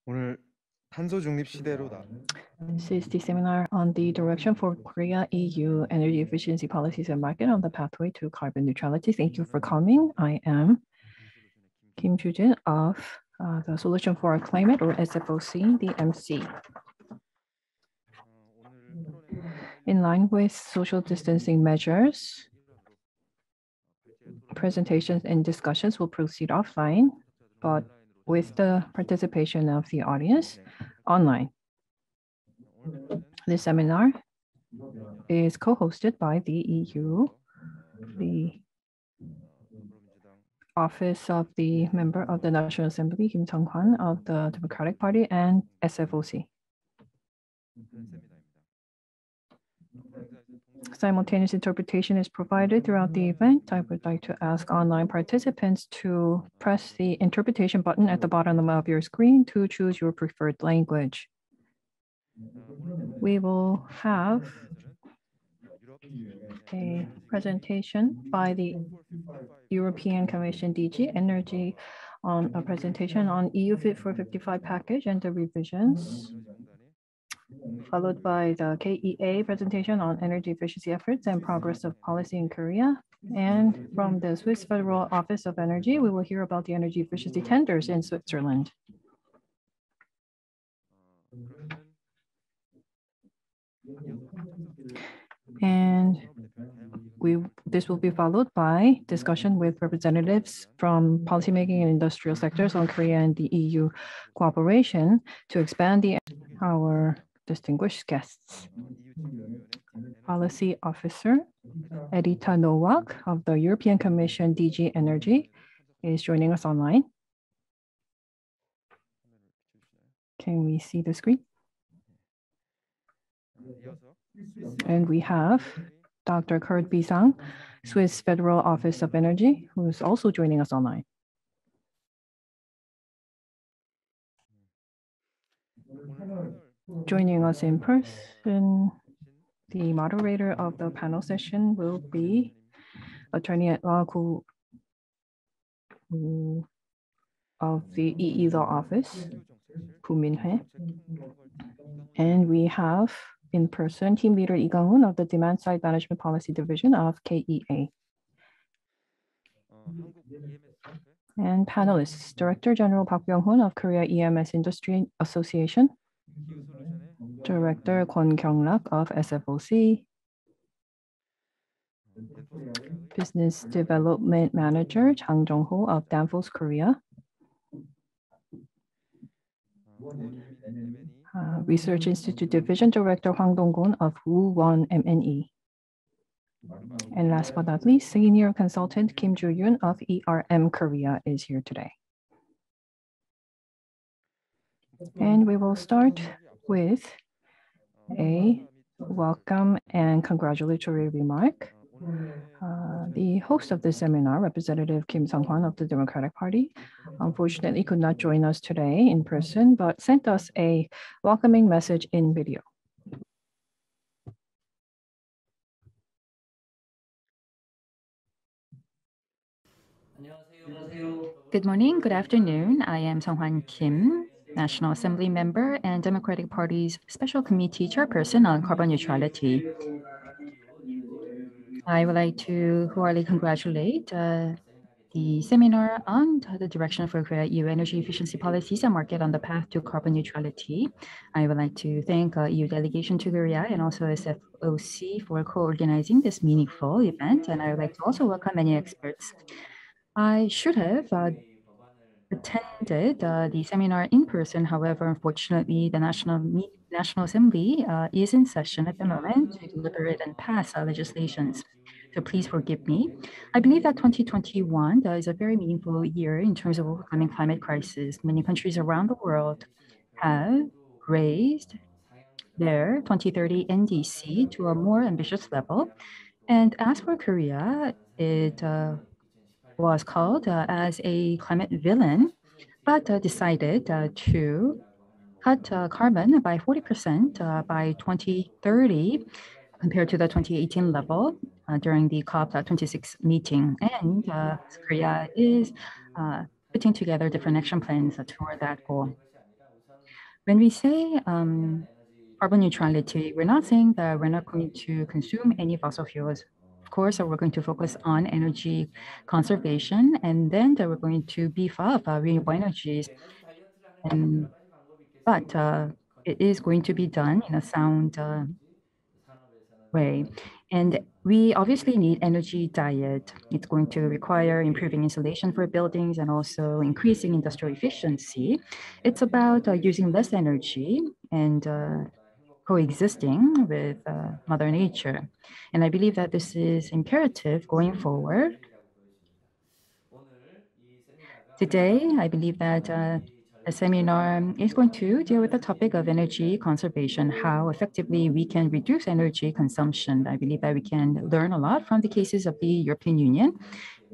오늘 탄소 중립 시대로 This is the seminar on the direction for Korea EU energy efficiency policies and market on the pathway to carbon neutrality. Thank you for coming. I am Kim Joo-jin of the Solution for Climate, or SFOC, the MC. In line with social distancing measures, presentations and discussions will proceed offline, but with the participation of the audience online. This seminar is co-hosted by the EU, the Office of the Member of the National Assembly, Kim Seunghwan of the Democratic Party, and SFOC. Simultaneous interpretation is provided throughout the event. I would like to ask online participants to press the interpretation button at the bottom of your screen to choose your preferred language. We will have a presentation by the European Commission DG Energy on a presentation on EU Fit for 55 package and the revisions, followed by the KEA presentation on energy efficiency efforts and progress of policy in Korea. And from the Swiss Federal Office of Energy, we will hear about the energy efficiency tenders in Switzerland. And this will be followed by discussion with representatives from policymaking and industrial sectors on Korea and the EU cooperation to expand our distinguished guests. Policy Officer Edita Nowak of the European Commission DG Energy is joining us online. Can we see the screen? And we have Dr. Kurt Bisang, Swiss Federal Office of Energy, who is also joining us online. Joining us in person, the moderator of the panel session will be Attorney at Law of the EE Law Office, Gu Min-hye. And we have in person Team Leader Lee Gang-hoon of the Demand Side Management Policy Division of KEA. And panelists, Director General Park Byung-hoon of Korea EMS Industry Association, Director Kwon Kyung-rak of SFOC, Business Development Manager Jang Jong-ho of Danfoss Korea, Research Institute Division Director Hwang Dong-gun of Woo-won MNE. And last but not least, Senior Consultant Kim Joo-yoon of ERM Korea is here today. And we will start with a welcome and congratulatory remark. The host of this seminar, Representative Kim Seunghwan of the Democratic Party, unfortunately could not join us today in person, but sent us a welcoming message in video. Good morning, good afternoon. I am Seunghwan Kim, National Assembly member and Democratic Party's Special Committee Chairperson on Carbon Neutrality. I would like to wholeheartedly congratulate the seminar on the direction for Korea EU energy efficiency policies and market on the path to carbon neutrality. I would like to thank EU delegation to Korea and also SFOC for co-organizing this meaningful event. And I would like to also welcome many experts. I should have attended the seminar in person. However, unfortunately, the National Assembly is in session at the moment to deliberate and pass legislations. So please forgive me. I believe that 2021 is a very meaningful year in terms of overcoming climate crisis. Many countries around the world have raised their 2030 NDC to a more ambitious level. And as for Korea, it was called as a climate villain, but decided to cut carbon by 40% by 2030 compared to the 2018 level during the COP26 meeting. And Korea is putting together different action plans toward that goal. When we say carbon neutrality, we're not saying that we're not going to consume any fossil fuels. Of course, we're going to focus on energy conservation, and then that we're going to beef up renewable energies. But it is going to be done in a sound way. And we obviously need energy diet. It's going to require improving insulation for buildings and also increasing industrial efficiency. It's about using less energy and coexisting with Mother Nature. And I believe that this is imperative going forward. Today, I believe that the seminar is going to deal with the topic of energy conservation, how effectively we can reduce energy consumption. I believe that we can learn a lot from the cases of the European Union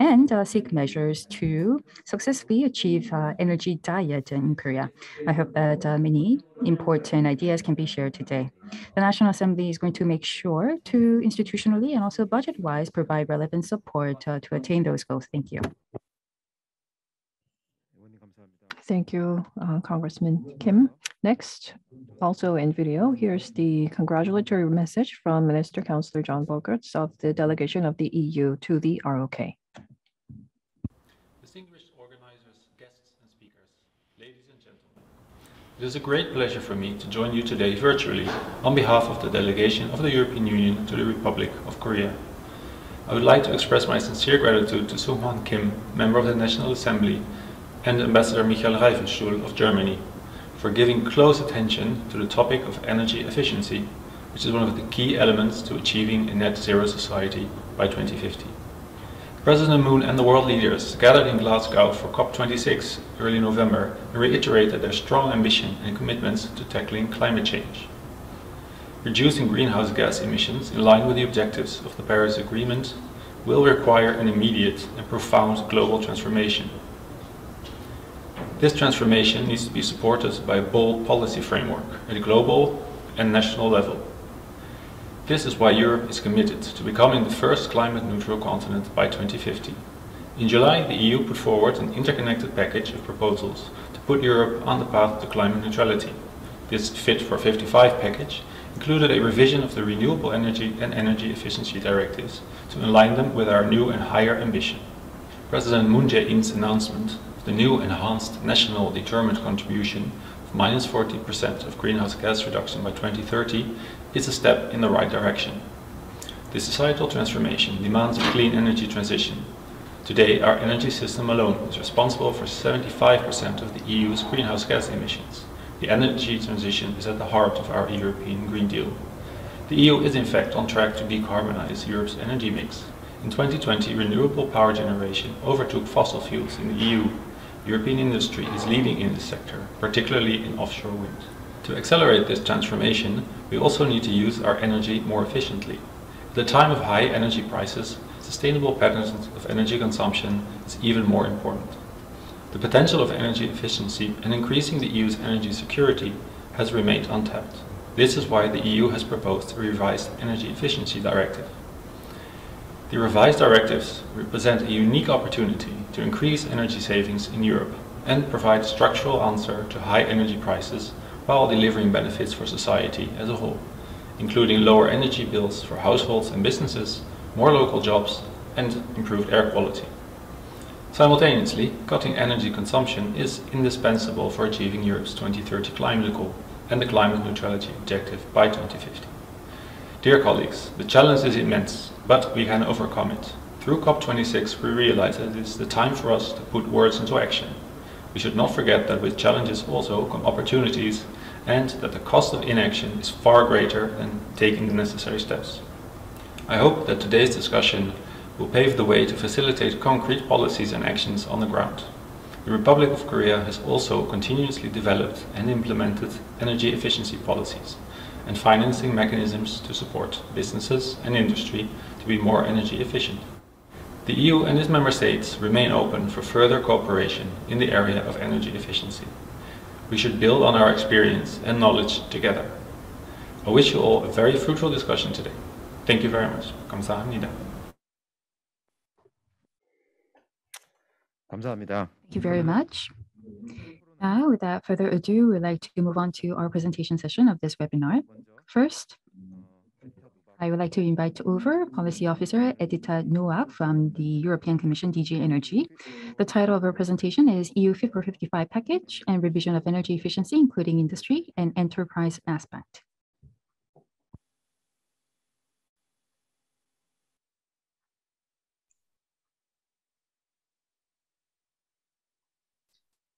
and seek measures to successfully achieve energy diet in Korea. I hope that many important ideas can be shared today. The National Assembly is going to make sure to institutionally and also budget-wise provide relevant support to attain those goals. Thank you. Thank you, Congressman Kim. Next, also in video, here's the congratulatory message from Minister Councillor John Volkert of the delegation of the EU to the ROK. Distinguished organizers, guests and speakers, ladies and gentlemen. It is a great pleasure for me to join you today virtually on behalf of the delegation of the European Union to the Republic of Korea. I would like to express my sincere gratitude to Seunghwan Kim, member of the National Assembly, and Ambassador Michael Reifenstuhl of Germany for giving close attention to the topic of energy efficiency, which is one of the key elements to achieving a net zero society by 2050. President Moon and the world leaders gathered in Glasgow for COP26 early November and reiterated their strong ambition and commitments to tackling climate change. Reducing greenhouse gas emissions in line with the objectives of the Paris Agreement will require an immediate and profound global transformation. This transformation needs to be supported by a bold policy framework at a global and national level. This is why Europe is committed to becoming the first climate-neutral continent by 2050. In July, the EU put forward an interconnected package of proposals to put Europe on the path to climate neutrality. This Fit for 55 package included a revision of the renewable energy and energy efficiency directives to align them with our new and higher ambition. President Moon Jae-in's announcement of the new enhanced national determined contribution of -40% of greenhouse gas reduction by 2030 is a step in the right direction. This societal transformation demands a clean energy transition. Today, our energy system alone is responsible for 75% of the EU's greenhouse gas emissions. The energy transition is at the heart of our European Green Deal. The EU is in fact on track to decarbonize Europe's energy mix. In 2020, renewable power generation overtook fossil fuels in the EU. European industry is leading in this sector, particularly in offshore wind. To accelerate this transformation, we also need to use our energy more efficiently. At a time of high energy prices, sustainable patterns of energy consumption is even more important. The potential of energy efficiency and increasing the EU's energy security has remained untapped. This is why the EU has proposed a revised Energy Efficiency Directive. The revised directives represent a unique opportunity to increase energy savings in Europe and provide a structural answer to high energy prices while delivering benefits for society as a whole, including lower energy bills for households and businesses, more local jobs, and improved air quality. Simultaneously, cutting energy consumption is indispensable for achieving Europe's 2030 climate goal and the climate neutrality objective by 2050. Dear colleagues, the challenge is immense, but we can overcome it. Through COP26, we realize that it is the time for us to put words into action. We should not forget that with challenges also come opportunities, and that the cost of inaction is far greater than taking the necessary steps. I hope that today's discussion will pave the way to facilitate concrete policies and actions on the ground. The Republic of Korea has also continuously developed and implemented energy efficiency policies and financing mechanisms to support businesses and industry to be more energy efficient. The EU and its member states remain open for further cooperation in the area of energy efficiency. We should build on our experience and knowledge together. I wish you all a very fruitful discussion today. Thank you very much. 감사합니다. 감사합니다. Thank you very much. Now, without further ado, we'd like to move on to our presentation session of this webinar. First, I would like to invite over Policy Officer Edita Noah from the European Commission DG Energy. The title of our presentation is EU Fit for 55 Package and Revision of Energy Efficiency, including Industry and Enterprise Aspect.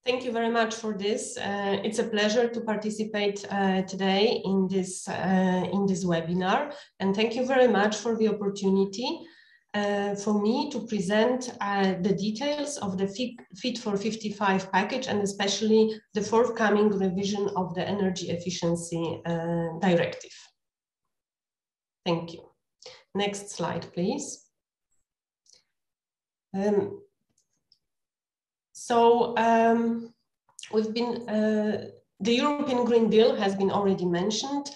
Thank you very much for this. It's a pleasure to participate today in this webinar, and thank you very much for the opportunity for me to present the details of the Fit for 55 package, and especially the forthcoming revision of the Energy Efficiency Directive. Thank you. Next slide, please. The European Green Deal has been already mentioned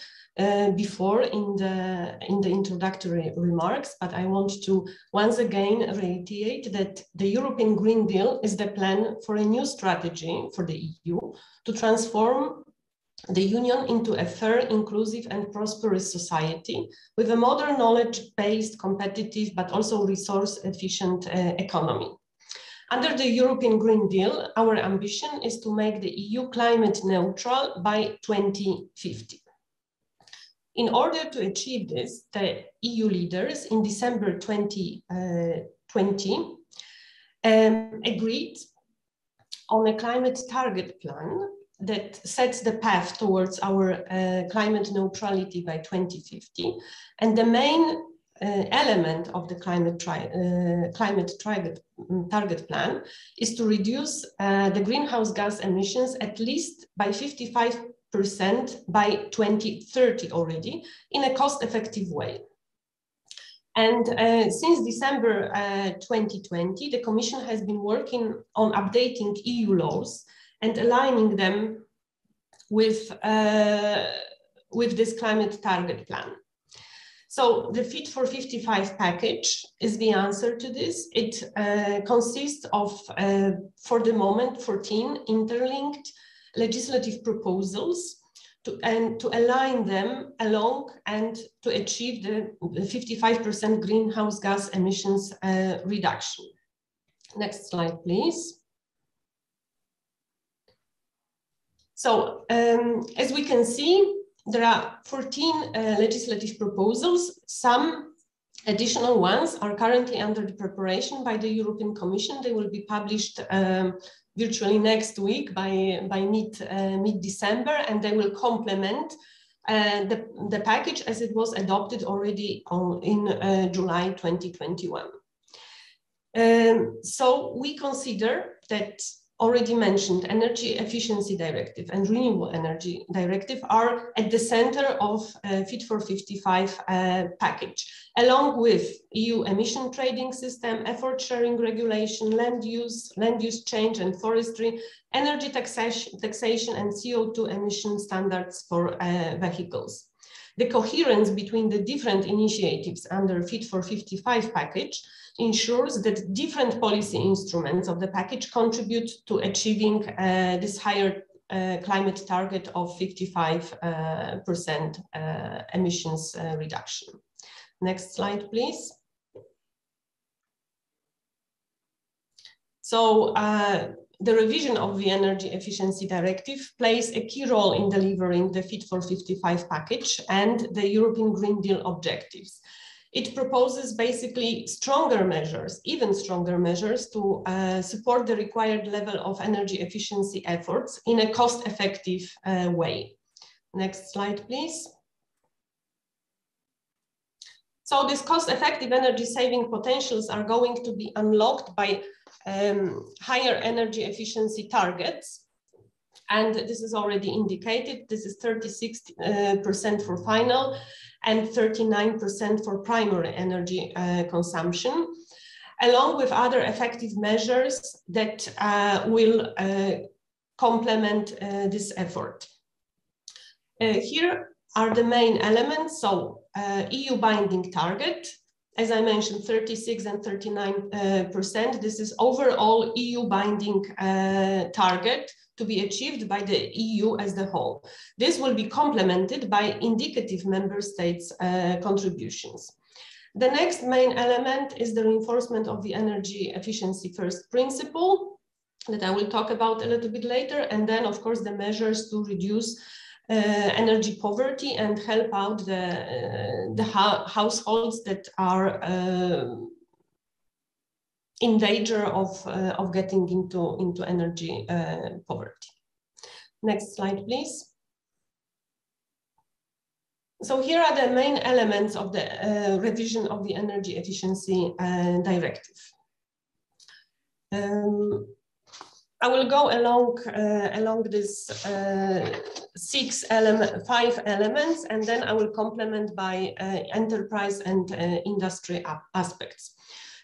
before in the introductory remarks, but I want to once again reiterate that the European Green Deal is the plan for a new strategy for the EU to transform the Union into a fair, inclusive and prosperous society with a modern knowledge-based, competitive, but also resource-efficient economy. Under the European Green Deal, our ambition is to make the EU climate neutral by 2050. In order to achieve this, the EU leaders in December 2020 agreed on a climate target plan that sets the path towards our climate neutrality by 2050. And the main element of the climate target plan is to reduce the greenhouse gas emissions at least by 55% by 2030 already in a cost-effective way. And since December 2020, the Commission has been working on updating EU laws and aligning them with this climate target plan. So the Fit for 55 package is the answer to this. It consists of, for the moment, 14 interlinked legislative proposals to align them along and to achieve the 55% greenhouse gas emissions reduction. Next slide, please. So as we can see, there are 14 legislative proposals. Some additional ones are currently under the preparation by the European Commission. They will be published virtually next week by mid-December, and they will complement the package as it was adopted already in July 2021. So we consider that already mentioned Energy Efficiency Directive and Renewable Energy Directive are at the center of Fit for 55 package, along with EU emission trading system, effort sharing regulation, land use change and forestry, energy taxation and CO2 emission standards for vehicles. The coherence between the different initiatives under Fit for 55 package ensures that different policy instruments of the package contribute to achieving this higher climate target of 55% emissions reduction. Next slide, please. So the revision of the Energy Efficiency Directive plays a key role in delivering the Fit for 55 package and the European Green Deal objectives. It proposes basically stronger measures, even stronger measures to support the required level of energy efficiency efforts in a cost-effective way. Next slide, please. So these cost-effective energy saving potentials are going to be unlocked by higher energy efficiency targets. And this is already indicated. This is 36% for final and 39% for primary energy consumption, along with other effective measures that will complement this effort. Here are the main elements. So EU binding target, as I mentioned, 36 and 39%. This is overall EU binding target to be achieved by the EU as a whole. This will be complemented by indicative member states' contributions. The next main element is the reinforcement of the energy efficiency first principle that I will talk about a little bit later. And then, of course, the measures to reduce energy poverty and help out the households that are in danger of getting into energy poverty. Next slide, please. So here are the main elements of the revision of the Energy Efficiency Directive. I will go along this 5 elements, and then I will complement by enterprise and industry aspects.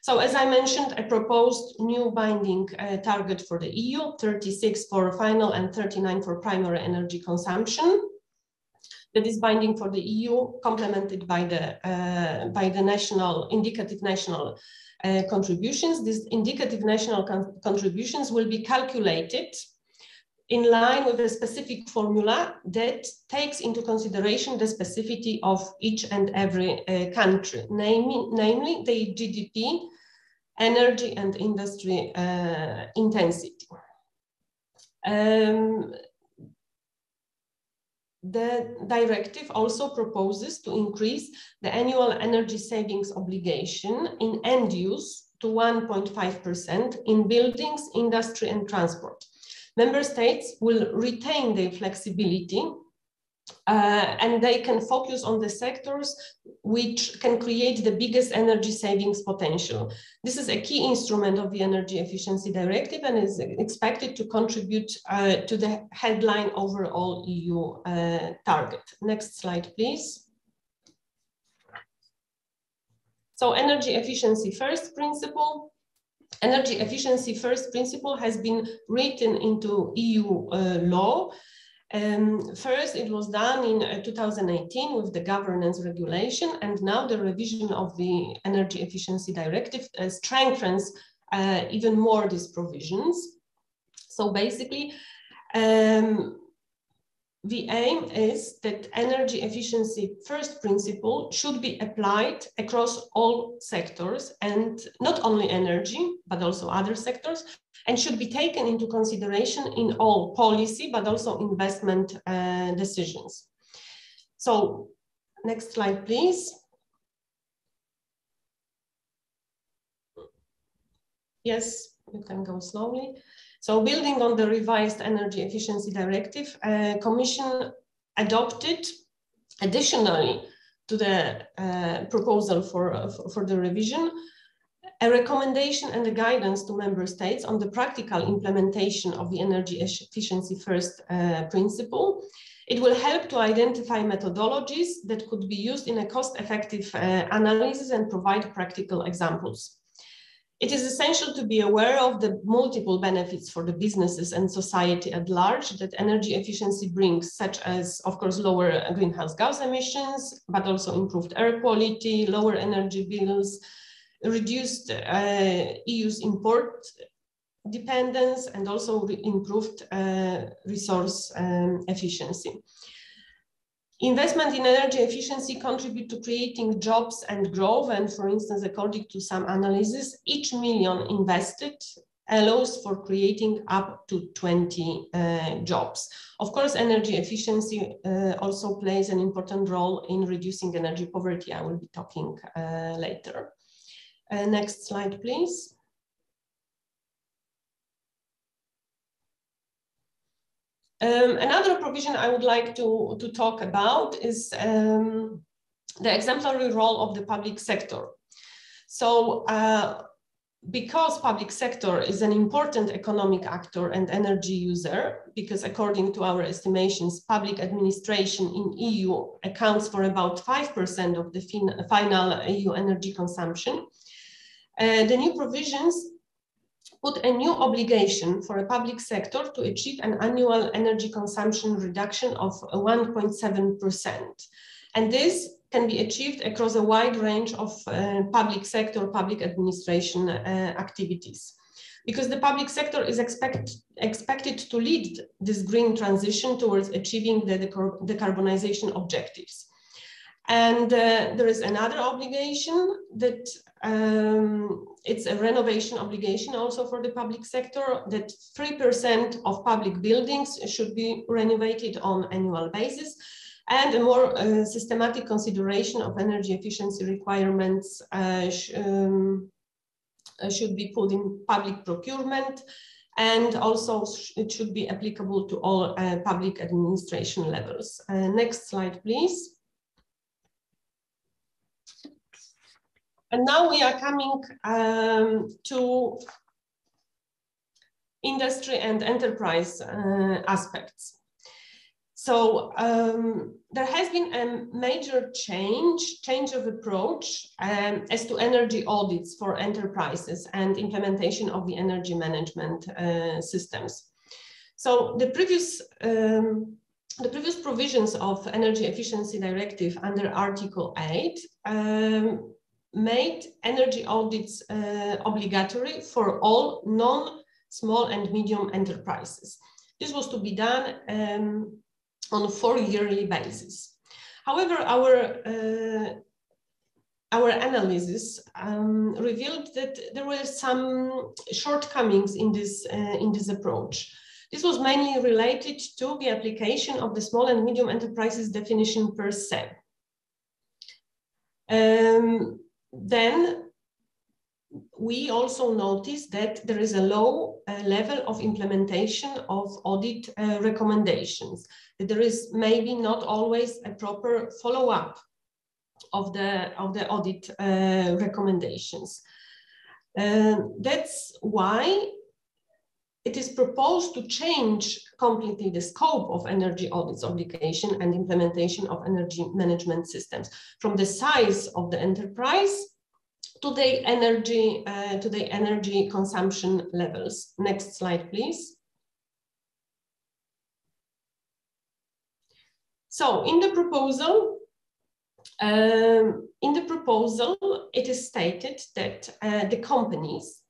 So as I mentioned, I proposed new binding target for the EU, 36 for final and 39 for primary energy consumption. That is binding for the EU, complemented by the national indicative national contributions. These indicative national contributions will be calculated in line with a specific formula that takes into consideration the specificity of each and every country, namely the GDP, energy and industry intensity. The directive also proposes to increase the annual energy savings obligation in end use to 1.5% in buildings, industry, and transport. Member states will retain their flexibility and they can focus on the sectors which can create the biggest energy savings potential. This is a key instrument of the Energy Efficiency Directive and is expected to contribute to the headline overall EU target. Next slide, please. So energy efficiency first principle. Energy efficiency first principle has been written into EU law. First, it was done in 2018 with the governance regulation, and now the revision of the Energy Efficiency Directive strengthens even more these provisions. So basically, the aim is that energy efficiency first principle should be applied across all sectors, and not only energy, but also other sectors, and should be taken into consideration in all policy, but also investment decisions. So next slide, please. Yes, you can go slowly. So building on the revised Energy Efficiency Directive, Commission adopted additionally to the proposal for the revision, a recommendation and a guidance to member states on the practical implementation of the energy efficiency first principle. It will help to identify methodologies that could be used in a cost-effective analysis and provide practical examples. It is essential to be aware of the multiple benefits for the businesses and society at large that energy efficiency brings, such as, of course, lower greenhouse gas emissions, but also improved air quality, lower energy bills, reduced EU's import dependence, and also improved resource efficiency. Investment in energy efficiency contribute to creating jobs and growth. And for instance, according to some analysis, each million invested allows for creating up to 20 jobs. Of course, energy efficiency also plays an important role in reducing energy poverty. I will be talking later. Next slide, please. Another provision I would like to talk about is the exemplary role of the public sector. So because public sector is an important economic actor and energy user, because according to our estimations, public administration in EU accounts for about 5% of the final EU energy consumption, the new provisions put a new obligation for a public sector to achieve an annual energy consumption reduction of 1.7%. And this can be achieved across a wide range of public sector, public administration activities. because the public sector is expected to lead this green transition towards achieving the decarbonization objectives. And there is another obligation that it's a renovation obligation also for the public sector, that 3% of public buildings should be renovated on annual basis, and a more systematic consideration of energy efficiency requirements should be put in public procurement, and also it should be applicable to all public administration levels. Next slide, please. And now we are coming to industry and enterprise aspects. So there has been a major change of approach as to energy audits for enterprises and implementation of the energy management systems. So the previous provisions of Energy Efficiency Directive under Article 8 made energy audits obligatory for all non-small and medium enterprises. This was to be done on a 4-yearly basis. However, our analysis revealed that there were some shortcomings in this approach. This was mainly related to the application of the small and medium enterprises definition per se. Then we also noticed that there is a low level of implementation of audit recommendations, that there is maybe not always a proper follow-up of the audit recommendations. That's why it is proposed to change completely the scope of energy audits obligation and implementation of energy management systems from the size of the enterprise to the energy consumption levels. Next slide, please. So in the proposal, it is stated that the companies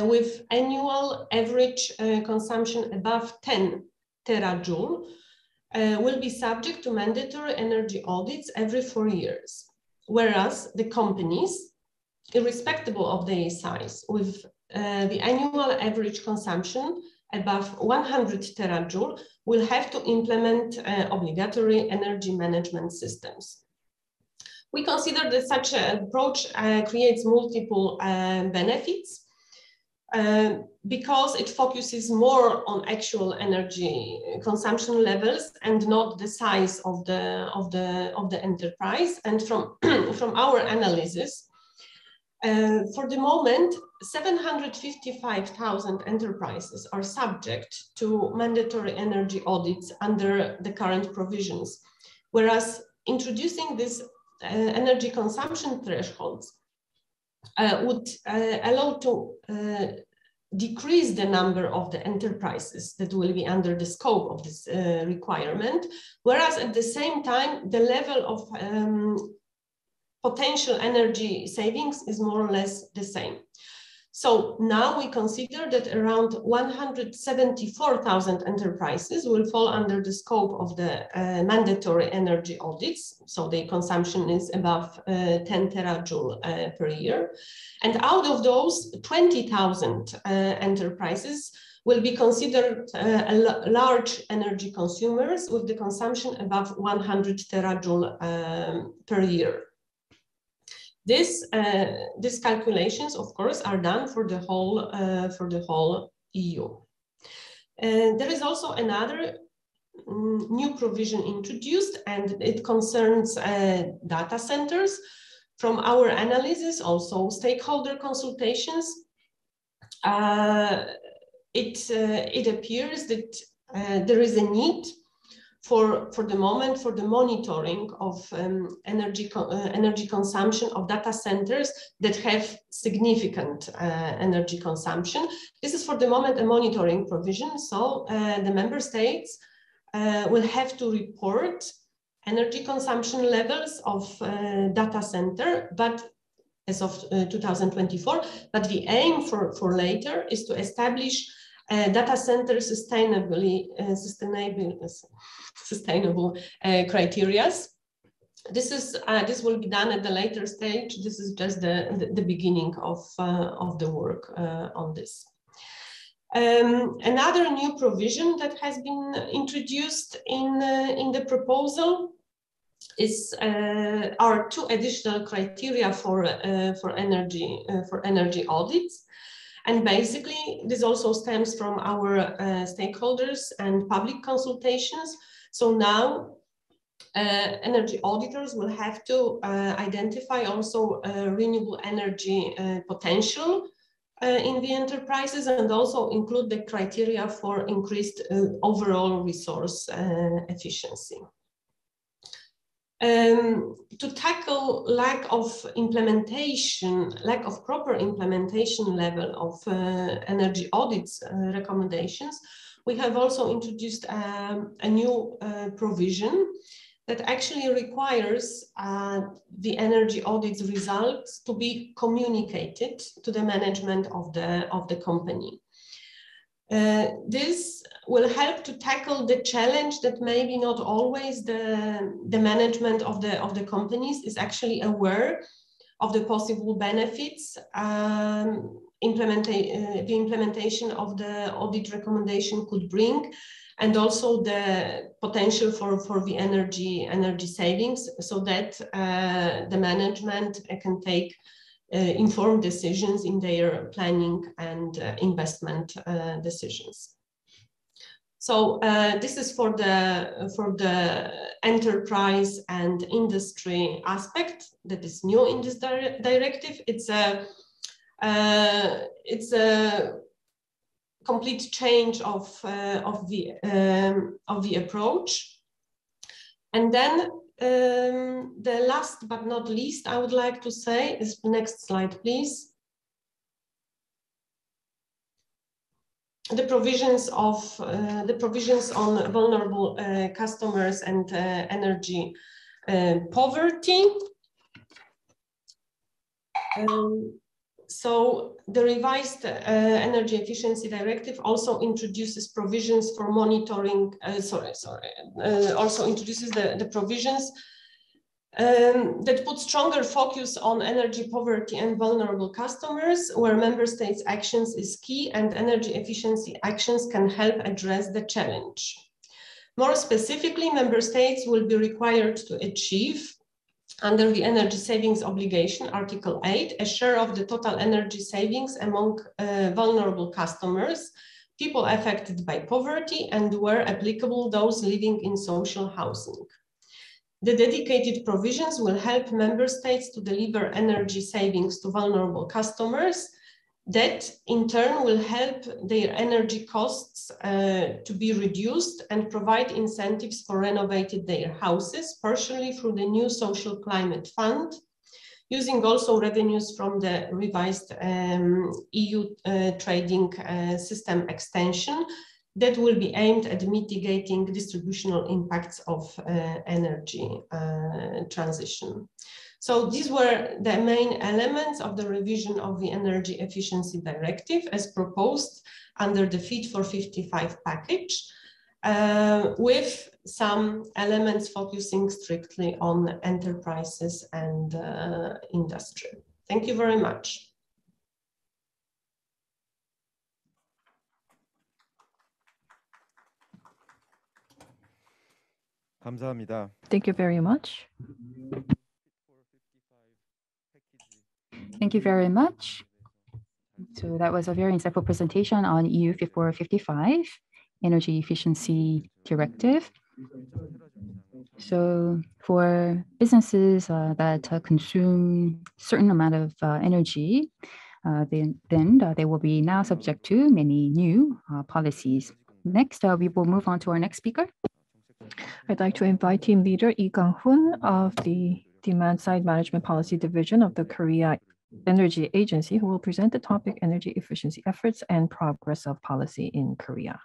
with annual average consumption above 10 terajoule will be subject to mandatory energy audits every 4 years, whereas the companies, irrespective of their size, with the annual average consumption above 100 terajoule will have to implement obligatory energy management systems. We consider that such an approach creates multiple benefits, because it focuses more on actual energy consumption levels and not the size of the enterprise. And from our analysis, for the moment, 755,000 enterprises are subject to mandatory energy audits under the current provisions, whereas introducing this energy consumption thresholds would allow to decrease the number of the enterprises that will be under the scope of this requirement, whereas at the same time, the level of potential energy savings is more or less the same. So now we consider that around 174,000 enterprises will fall under the scope of the mandatory energy audits. So their consumption is above 10 terajoule per year. And out of those, 20,000 enterprises will be considered large energy consumers with the consumption above 100 terajoule per year. These calculations, of course, are done for the whole EU. There is also another new provision introduced, and it concerns data centers. From our analysis, also stakeholder consultations, it appears that there is a need for the moment for the monitoring of energy consumption of data centers that have significant energy consumption. This is for the moment a monitoring provision, so the member states will have to report energy consumption levels of data center, but as of 2024, but the aim for later is to establish data center sustainable criteria. This will be done at the later stage. This is just the beginning of the work on this. Another new provision that has been introduced in the proposal is our 2 additional criteria for energy audits. And basically, this also stems from our stakeholders and public consultations. So now energy auditors will have to identify also renewable energy potential in the enterprises, and also include the criteria for increased overall resource efficiency. To tackle lack of proper implementation level of energy audits recommendations, we have also introduced a new provision that actually requires the energy audits results to be communicated to the management of the company. This will help to tackle the challenge that maybe not always the management of the companies is actually aware of the possible benefits the implementation of the audit recommendation could bring, and also the potential for the energy savings, so that the management can take informed decisions in their planning and investment decisions. So this is for the enterprise and industry aspect that is new in this directive. It's a complete change of the approach. And then the last but not least, I would like to say is, next slide, please. The provisions on vulnerable customers and energy poverty. So the revised Energy Efficiency Directive also introduces provisions for monitoring, also introduces the provisions that put stronger focus on energy poverty and vulnerable customers, where member states' actions is key, and energy efficiency actions can help address the challenge. More specifically, member states will be required to achieve, under the energy savings obligation, Article 8, a share of the total energy savings among vulnerable customers, people affected by poverty, and where applicable, those living in social housing. The dedicated provisions will help member states to deliver energy savings to vulnerable customers that in turn will help their energy costs to be reduced and provide incentives for renovating their houses, partially through the new Social Climate Fund, using also revenues from the revised EU trading system extension that will be aimed at mitigating distributional impacts of energy transition. So these were the main elements of the revision of the Energy Efficiency Directive as proposed under the Fit for 55 package, with some elements focusing strictly on enterprises and industry. Thank you very much. 감사합니다. Thank you very much. Thank you very much. So that was a very insightful presentation on EU Fit for 55, Energy Efficiency Directive. So for businesses that consume certain amount of energy, then they will be now subject to many new policies. Next, we will move on to our next speaker. I'd like to invite team leader Lee Kang-hoon of the Demand Side Management Policy Division of the Korea Energy Agency, who will present the topic energy efficiency efforts and progress of policy in Korea.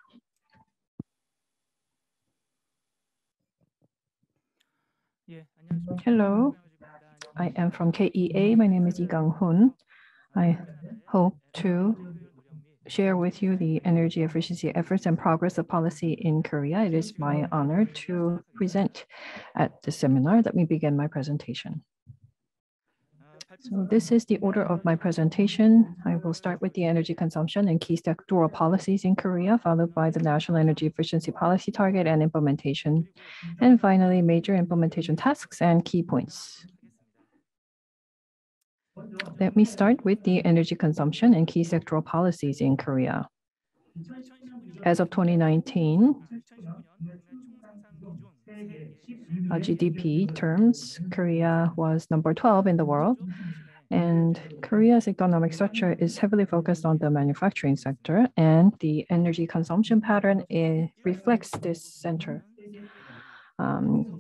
예, 안녕하십니까. Hello. I am from KEA. My name is Lee Gang-hoon. I hope to share with you the energy efficiency efforts and progress of policy in Korea. It is my honor to present at this seminar. Let me begin my presentation. So this is the order of my presentation. I will start with the energy consumption and key sectoral policies in Korea, followed by the national energy efficiency policy target and implementation, and finally, major implementation tasks and key points. Let me start with the energy consumption and key sectoral policies in Korea. As of 2019, GDP terms, Korea was number 12 in the world, and Korea's economic structure is heavily focused on the manufacturing sector, and the energy consumption pattern reflects this center.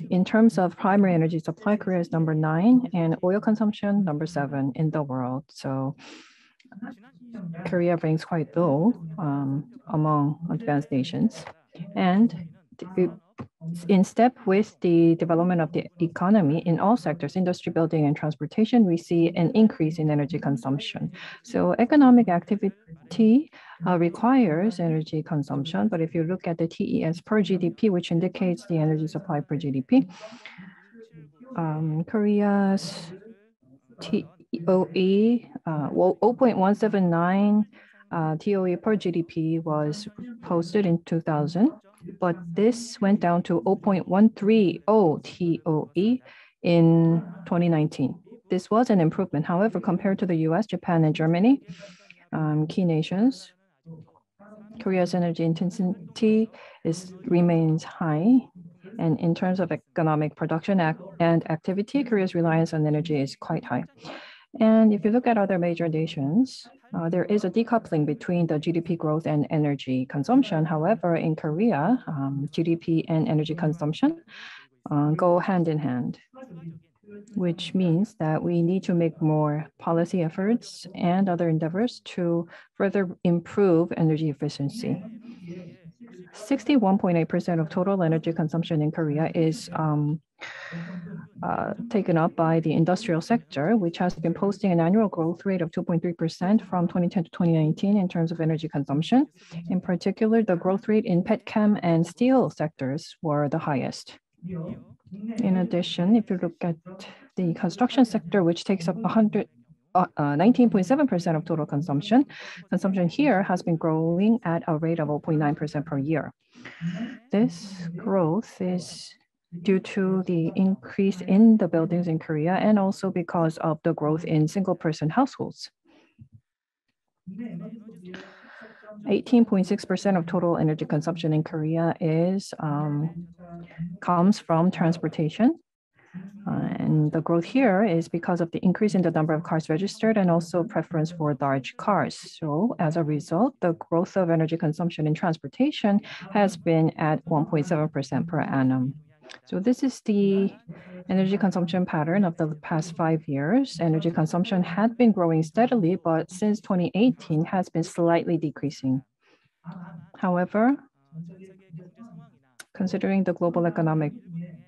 In terms of primary energy supply, Korea is number 9, and oil consumption, number 7 in the world. So Korea ranks quite low among advanced nations. And in step with the development of the economy in all sectors, industry, building, and transportation, we see an increase in energy consumption. So economic activity requires energy consumption, but if you look at the TES per GDP, which indicates the energy supply per GDP, Korea's TOE, 0.179 TOE per GDP was posted in 2000, but this went down to 0.130 TOE in 2019. This was an improvement. However, compared to the US, Japan, and Germany, key nations, Korea's energy intensity remains high. And in terms of economic production and activity, Korea's reliance on energy is quite high. And if you look at other major nations, there is a decoupling between the GDP growth and energy consumption. However, in Korea, GDP and energy consumption go hand in hand, which means that we need to make more policy efforts and other endeavors to further improve energy efficiency. 61.8% of total energy consumption in Korea is taken up by the industrial sector, which has been posting an annual growth rate of 2.3% from 2010 to 2019 in terms of energy consumption. In particular, the growth rate in petchem and steel sectors were the highest. In addition, if you look at the construction sector, which takes up 19.7% of total consumption here has been growing at a rate of 0.9% per year. This growth is due to the increase in the buildings in Korea and also because of the growth in single-person households. 18.6% of total energy consumption in Korea comes from transportation. And the growth here is because of the increase in the number of cars registered and also preference for large cars. So as a result, the growth of energy consumption in transportation has been at 1.7% per annum. So this is the energy consumption pattern of the past 5 years. Energy consumption had been growing steadily, but since 2018 has been slightly decreasing. However, considering the global economic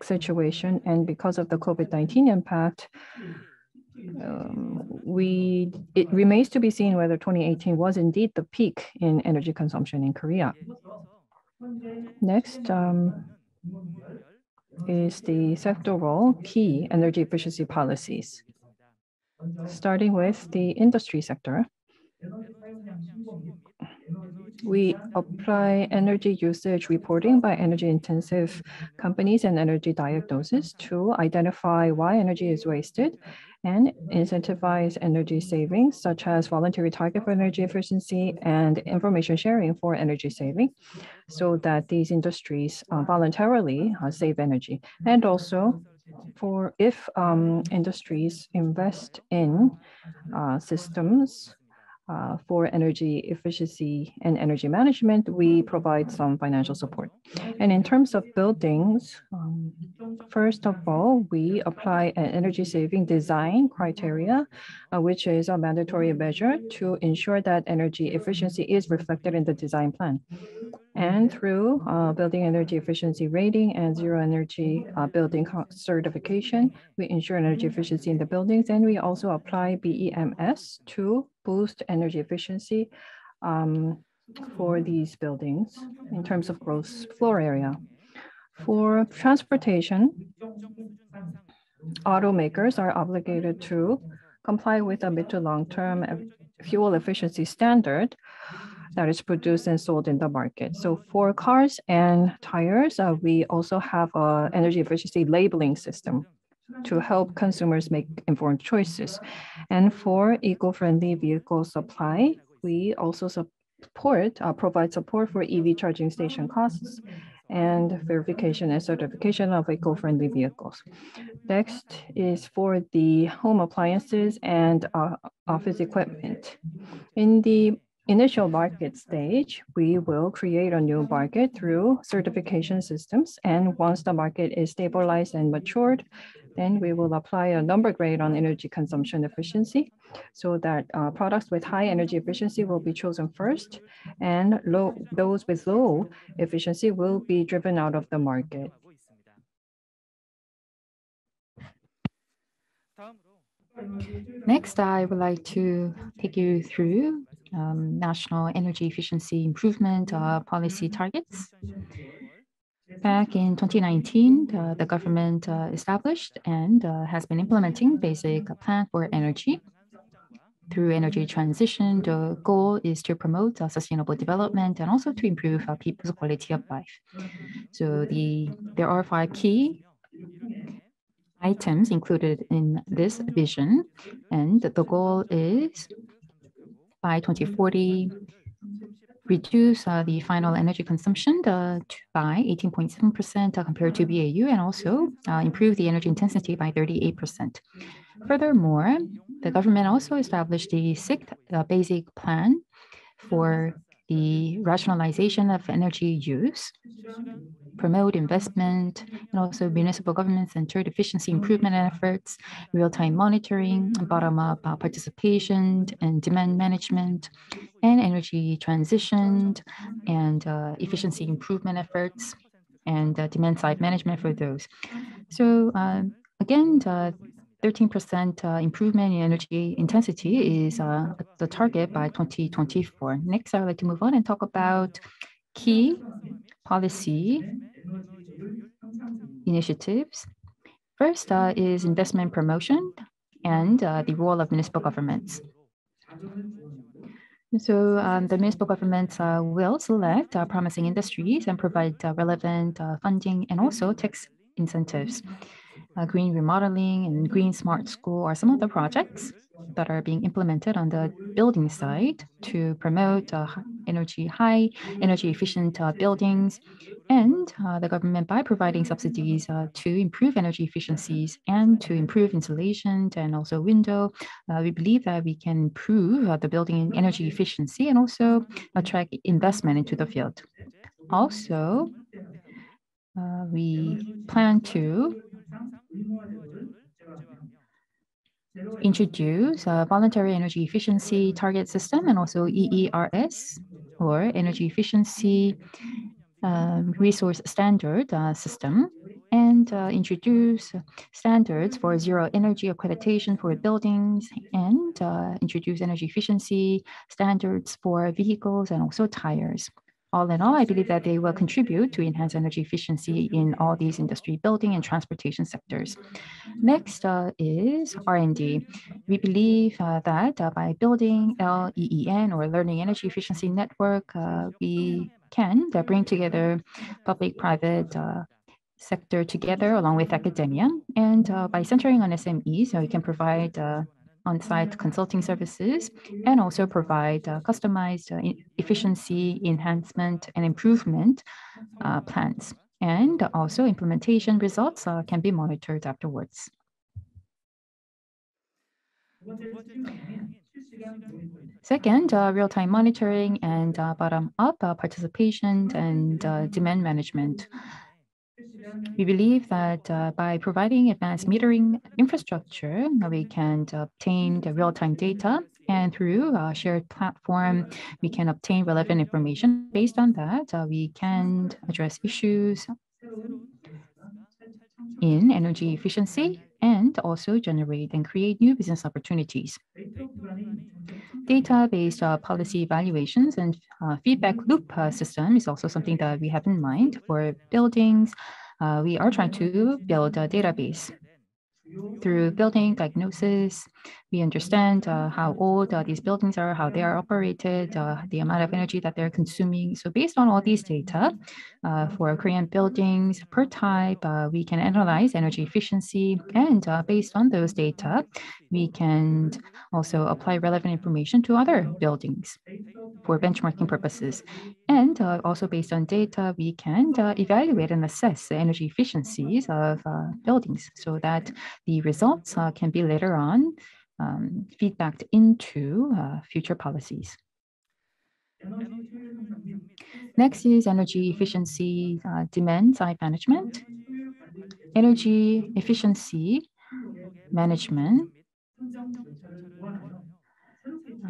situation and because of the COVID-19 impact, it remains to be seen whether 2018 was indeed the peak in energy consumption in Korea. Next is the sectoral key energy efficiency policies. Starting with the industry sector, we apply energy usage reporting by energy-intensive companies and energy diagnosis to identify why energy is wasted and incentivize energy savings, such as voluntary target for energy efficiency and information sharing for energy saving, so that these industries voluntarily save energy. And also, if industries invest in systems for energy efficiency and energy management, we provide some financial support. And in terms of buildings, first of all, we apply an energy saving design criteria, which is a mandatory measure to ensure that energy efficiency is reflected in the design plan. And through building energy efficiency rating and zero energy building certification, we ensure energy efficiency in the buildings, and we also apply BEMS to boost energy efficiency for these buildings in terms of gross floor area. For transportation, automakers are obligated to comply with a mid to long-term fuel efficiency standard that is produced and sold in the market. So for cars and tires, we also have an energy efficiency labeling system to help consumers make informed choices. And for eco-friendly vehicle supply, we also provide support for EV charging station costs and verification and certification of eco-friendly vehicles. Next is for the home appliances and office equipment. In the initial market stage, we will create a new market through certification systems. And once the market is stabilized and matured, then we will apply a number grade on energy consumption efficiency so that products with high energy efficiency will be chosen first, and those with low efficiency will be driven out of the market. Next, I would like to take you through national energy efficiency improvement policy targets. Back in 2019, the government established and has been implementing basic plan for energy. Through energy transition, the goal is to promote sustainable development and also to improve people's quality of life. So there are 5 key items included in this vision, and the goal is by 2040, reduce the final energy consumption by 18.7% compared to BAU, and also improve the energy intensity by 38%. Furthermore, the government also established the 6th basic plan for the rationalization of energy use, promote investment, and also municipal government-centered efficiency improvement efforts, real-time monitoring, bottom-up participation, and demand management, and energy transition, and efficiency improvement efforts, and demand-side management for those. So again, 13% improvement in energy intensity is the target by 2024. Next, I would like to move on and talk about key policy initiatives. First is investment promotion and the role of municipal governments. So the municipal governments will select promising industries and provide relevant funding and also tax incentives. Green remodeling and green smart school are some of the projects that are being implemented on the building side to promote high energy efficient buildings, and the government, by providing subsidies to improve energy efficiencies and to improve insulation and also window, we believe that we can improve the building energy efficiency and also attract investment into the field. Also, we plan to introduce a voluntary energy efficiency target system and also EERS, or energy efficiency resource standard system, and introduce standards for zero energy accreditation for buildings, and introduce energy efficiency standards for vehicles and also tires. All in all, I believe that they will contribute to enhance energy efficiency in all these industry, building, and transportation sectors. Next is R&D. We believe that by building LEEN, or Learning Energy Efficiency Network, we can bring together public-private sector together along with academia. And by centering on SMEs, we can provide on-site consulting services and also provide customized efficiency enhancement and improvement plans. And also implementation results can be monitored afterwards. Second, real-time monitoring and bottom-up participation and demand management. We believe that by providing advanced metering infrastructure, we can obtain the real-time data And through a shared platform, we can obtain relevant information. Based on that, we can address issues in energy efficiency and also generate and create new business opportunities. Data-based policy evaluations and feedback loop system is also something that we have in mind for buildings. We are trying to build a database. Through building diagnosis, we understand how old these buildings are, how they are operated, the amount of energy that they're consuming. So based on all these data, for Korean buildings per type, we can analyze energy efficiency. And based on those data, we can also apply relevant information to other buildings for benchmarking purposes. And also based on data, we can evaluate and assess the energy efficiencies of buildings so that the results can be later on feedbacked into future policies. Next is energy efficiency demand side management. Energy efficiency management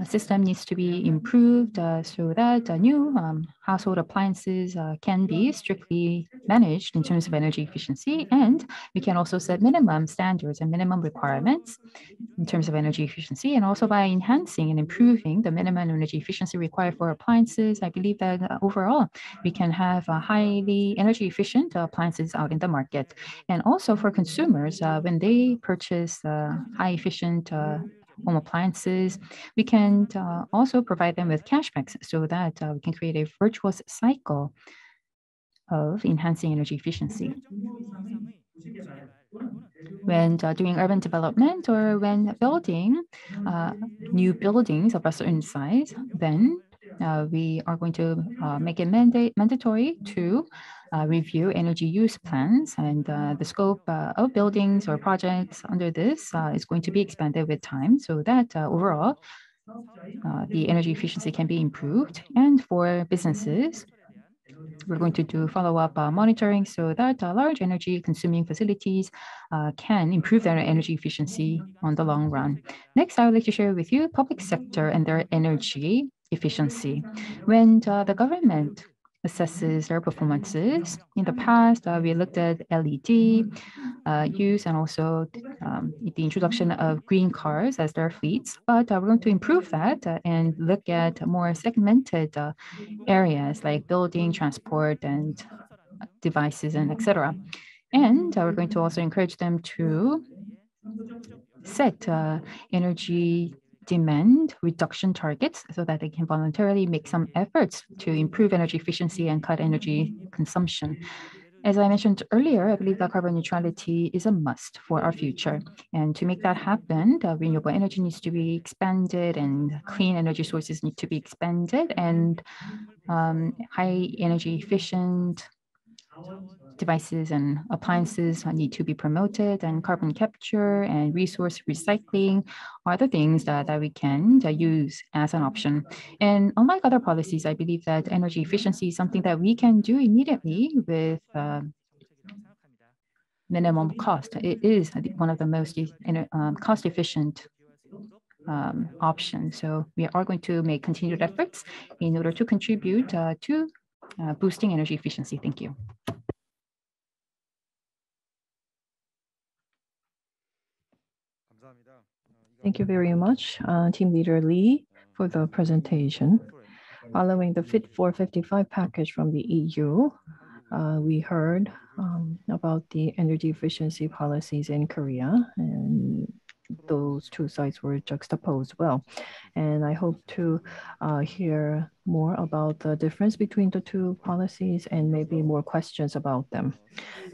system needs to be improved so that new household appliances can be strictly managed in terms of energy efficiency. And we can also set minimum standards and minimum requirements in terms of energy efficiency. And also by enhancing and improving the minimum energy efficiency required for appliances, I believe that overall, we can have highly energy efficient appliances out in the market. And also for consumers, when they purchase high efficient home appliances, we can also provide them with cashbacks so that we can create a virtuous cycle of enhancing energy efficiency. When doing urban development or when building new buildings of a certain size, then we are going to make it mandatory to review energy use plans, and the scope of buildings or projects under this is going to be expanded with time so that overall the energy efficiency can be improved. And for businesses, we're going to do follow-up monitoring so that large energy consuming facilities can improve their energy efficiency on the long run. Next, I would like to share with you public sector and their energy efficiency. When the government assesses their performances, in the past, we looked at LED use and also the introduction of green cars as their fleets. But we're going to improve that and look at more segmented areas like building, transport, and devices, and etc. And we're going to also encourage them to set energy demand reduction targets so that they can voluntarily make some efforts to improve energy efficiency and cut energy consumption. As I mentioned earlier, I believe that carbon neutrality is a must for our future. And to make that happen, renewable energy needs to be expanded and clean energy sources need to be expanded, and high energy efficient devices and appliances need to be promoted, and carbon capture and resource recycling are the things that we can use as an option. And unlike other policies, I believe that energy efficiency is something that we can do immediately with minimum cost. It is one of the most cost efficient options. So we are going to make continued efforts in order to contribute to boosting energy efficiency. Thank you. Thank you very much, Team Leader Lee, for the presentation. Following the Fit for 55 package from the EU, we heard about the energy efficiency policies in Korea, and those two sides were juxtaposed well. And I hope to hear more about the difference between the two policies and maybe more questions about them.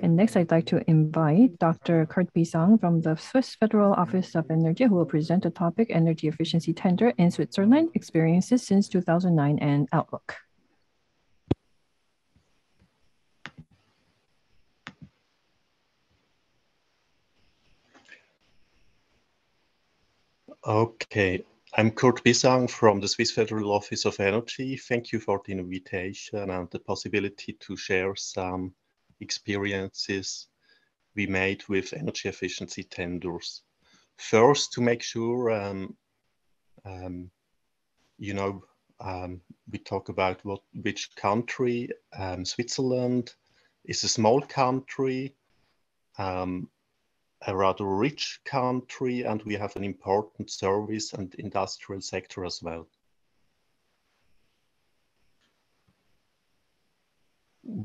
And next, I'd like to invite Dr. Kurt Bisang from the Swiss Federal Office of Energy, who will present the topic Energy Efficiency Tender in Switzerland, Experiences since 2009 and Outlook. Okay, I'm Kurt Bisang from the Swiss Federal Office of Energy. Thank you for the invitation and the possibility to share some experiences we made with energy efficiency tenders. First, to make sure You know, we talk about which country. Switzerland is a small country, a rather rich country, and we have an important service and industrial sector as well.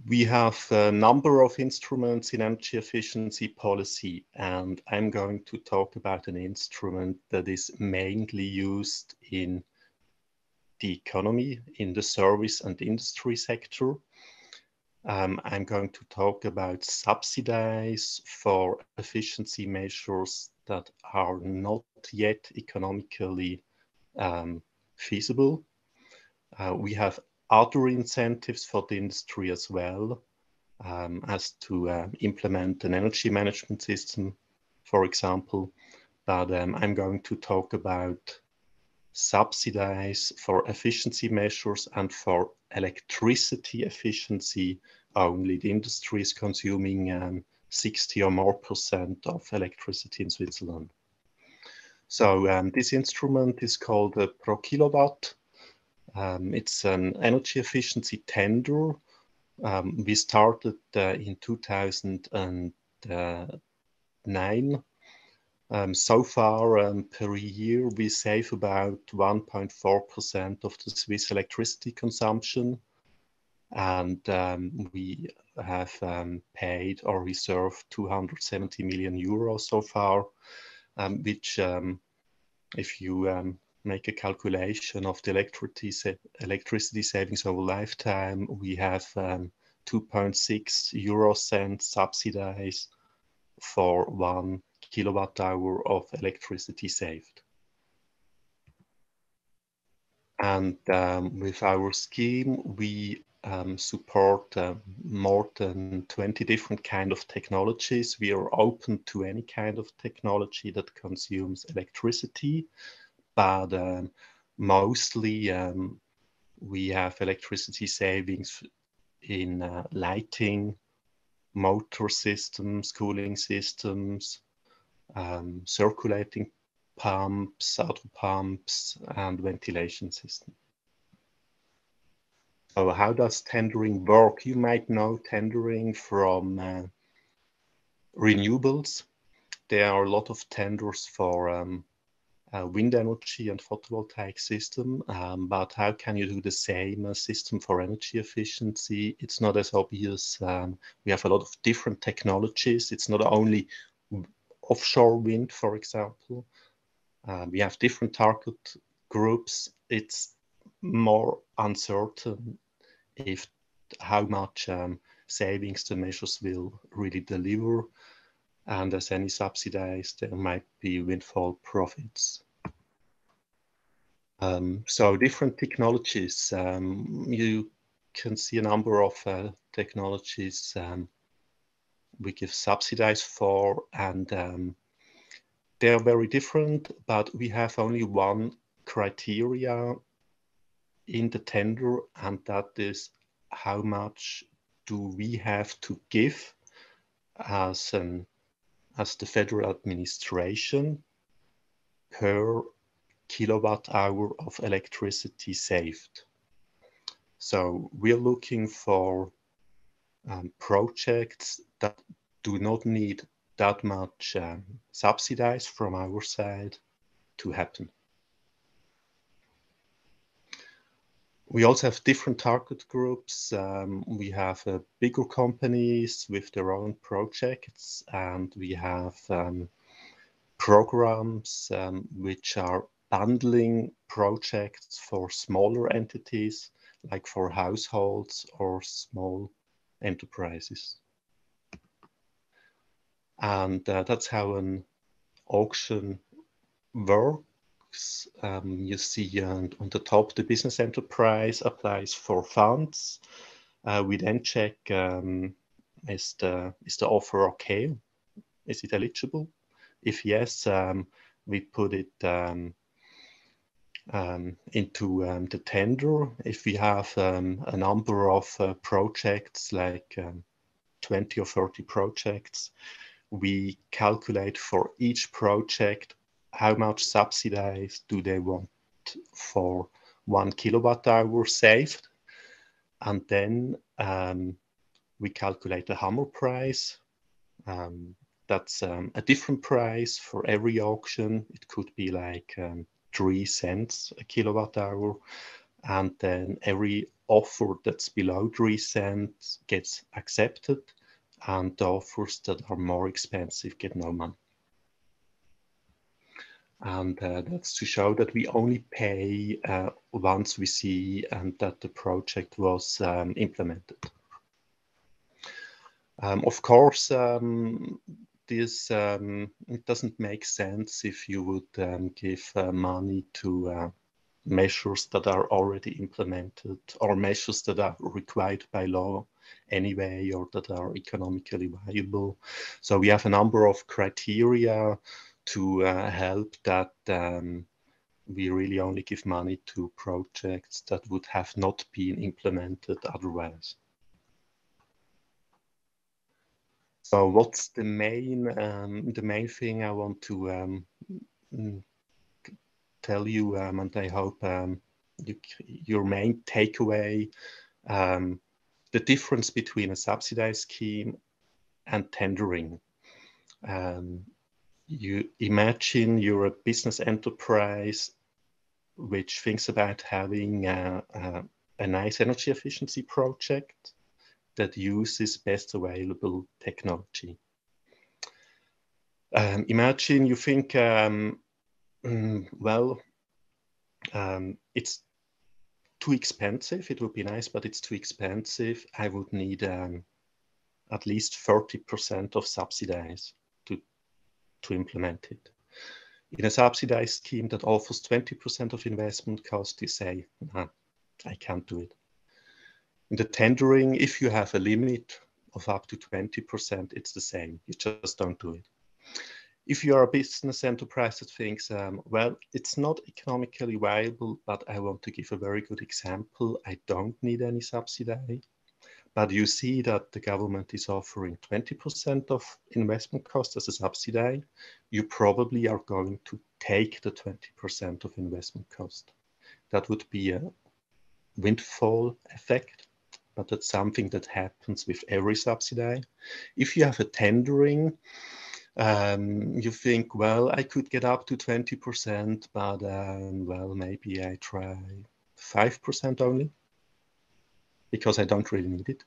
We have a number of instruments in energy efficiency policy, and I'm going to talk about an instrument that is mainly used in the economy, in the service and industry sector. I'm going to talk about subsidies for efficiency measures that are not yet economically feasible. We have other incentives for the industry as well, as to implement an energy management system, for example. But I'm going to talk about subsidies for efficiency measures and for electricity efficiency only. The industry is consuming 60 or more % of electricity in Switzerland. So this instrument is called pro kilowatt. It's an energy efficiency tender. We started in 2009. So far, per year, we save about 1.4% of the Swiss electricity consumption. And we have paid or reserved 270 million euros so far, which, if you make a calculation of the electricity savings over lifetime, we have 2.6 euro cents subsidized for 1 kilowatt hour of electricity saved. And with our scheme, we support more than 20 different kinds of technologies. We are open to any kind of technology that consumes electricity, but mostly we have electricity savings in lighting, motor systems, cooling systems, circulating pumps, auto pumps, and ventilation system. So how does tendering work? You might know tendering from renewables. There are a lot of tenders for wind energy and photovoltaic system, but how can you do the same system for energy efficiency? It's not as obvious. We have a lot of different technologies. It's not only offshore wind, for example. We have different target groups. It's more uncertain if how much savings the measures will really deliver. And as any subsidized, there might be windfall profits. So different technologies. You can see a number of technologies we give subsidies for, and they are very different, but we have only one criteria in the tender, and that is how much do we have to give as the federal administration per kilowatt hour of electricity saved. So we're looking for projects that do not need that much subsidies from our side to happen. We also have different target groups. We have bigger companies with their own projects, and we have programs which are bundling projects for smaller entities, like for households or small enterprises. And that's how an auction works. You see on the top, the business enterprise applies for funds. We then check, is the offer okay? Is it eligible? If yes, we put it into the tender. If we have a number of projects, like 20 or 30 projects, we calculate for each project how much subsidized do they want for 1 kilowatt hour saved. And then we calculate the hammer price. That's a different price for every auction. It could be like 3 cents a kilowatt hour. And then every offer that's below 3 cents gets accepted, and the offers that are more expensive get no money. And that's to show that we only pay once we see that the project was implemented. Of course, this it doesn't make sense if you would give money to measures that are already implemented, or measures that are required by law anyway, or that are economically viable. So we have a number of criteria to help that we really only give money to projects that would have not been implemented otherwise. So what's the main thing I want to tell you, and I hope your main takeaway, the difference between a subsidized scheme and tendering. You imagine you're a business enterprise which thinks about having a nice energy efficiency project that uses best available technology. Imagine you think, it's too expensive. It would be nice, but it's too expensive. I would need at least 30% of subsidies to implement it. In a subsidized scheme that offers 20% of investment cost, you say, I can't do it. In the tendering, if you have a limit of up to 20%, it's the same. You just don't do it. If you are a business enterprise that thinks, well, it's not economically viable, but I want to give a very good example. I don't need any subsidy. But you see that the government is offering 20% of investment cost as a subsidy. You probably are going to take the 20% of investment cost. That would be a windfall effect, but that's something that happens with every subsidy. If you have a tendering, you think, well, I could get up to 20%, but well, maybe I try 5% only because I don't really need it.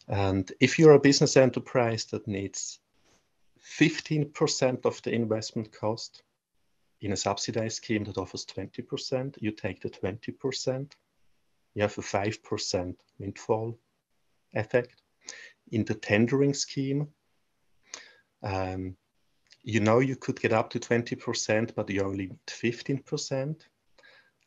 And if you're a business enterprise that needs 15% of the investment cost in a subsidized scheme that offers 20%, you take the 20%, you have a 5% windfall effect. In the tendering scheme, you know you could get up to 20%, but you only need 15%.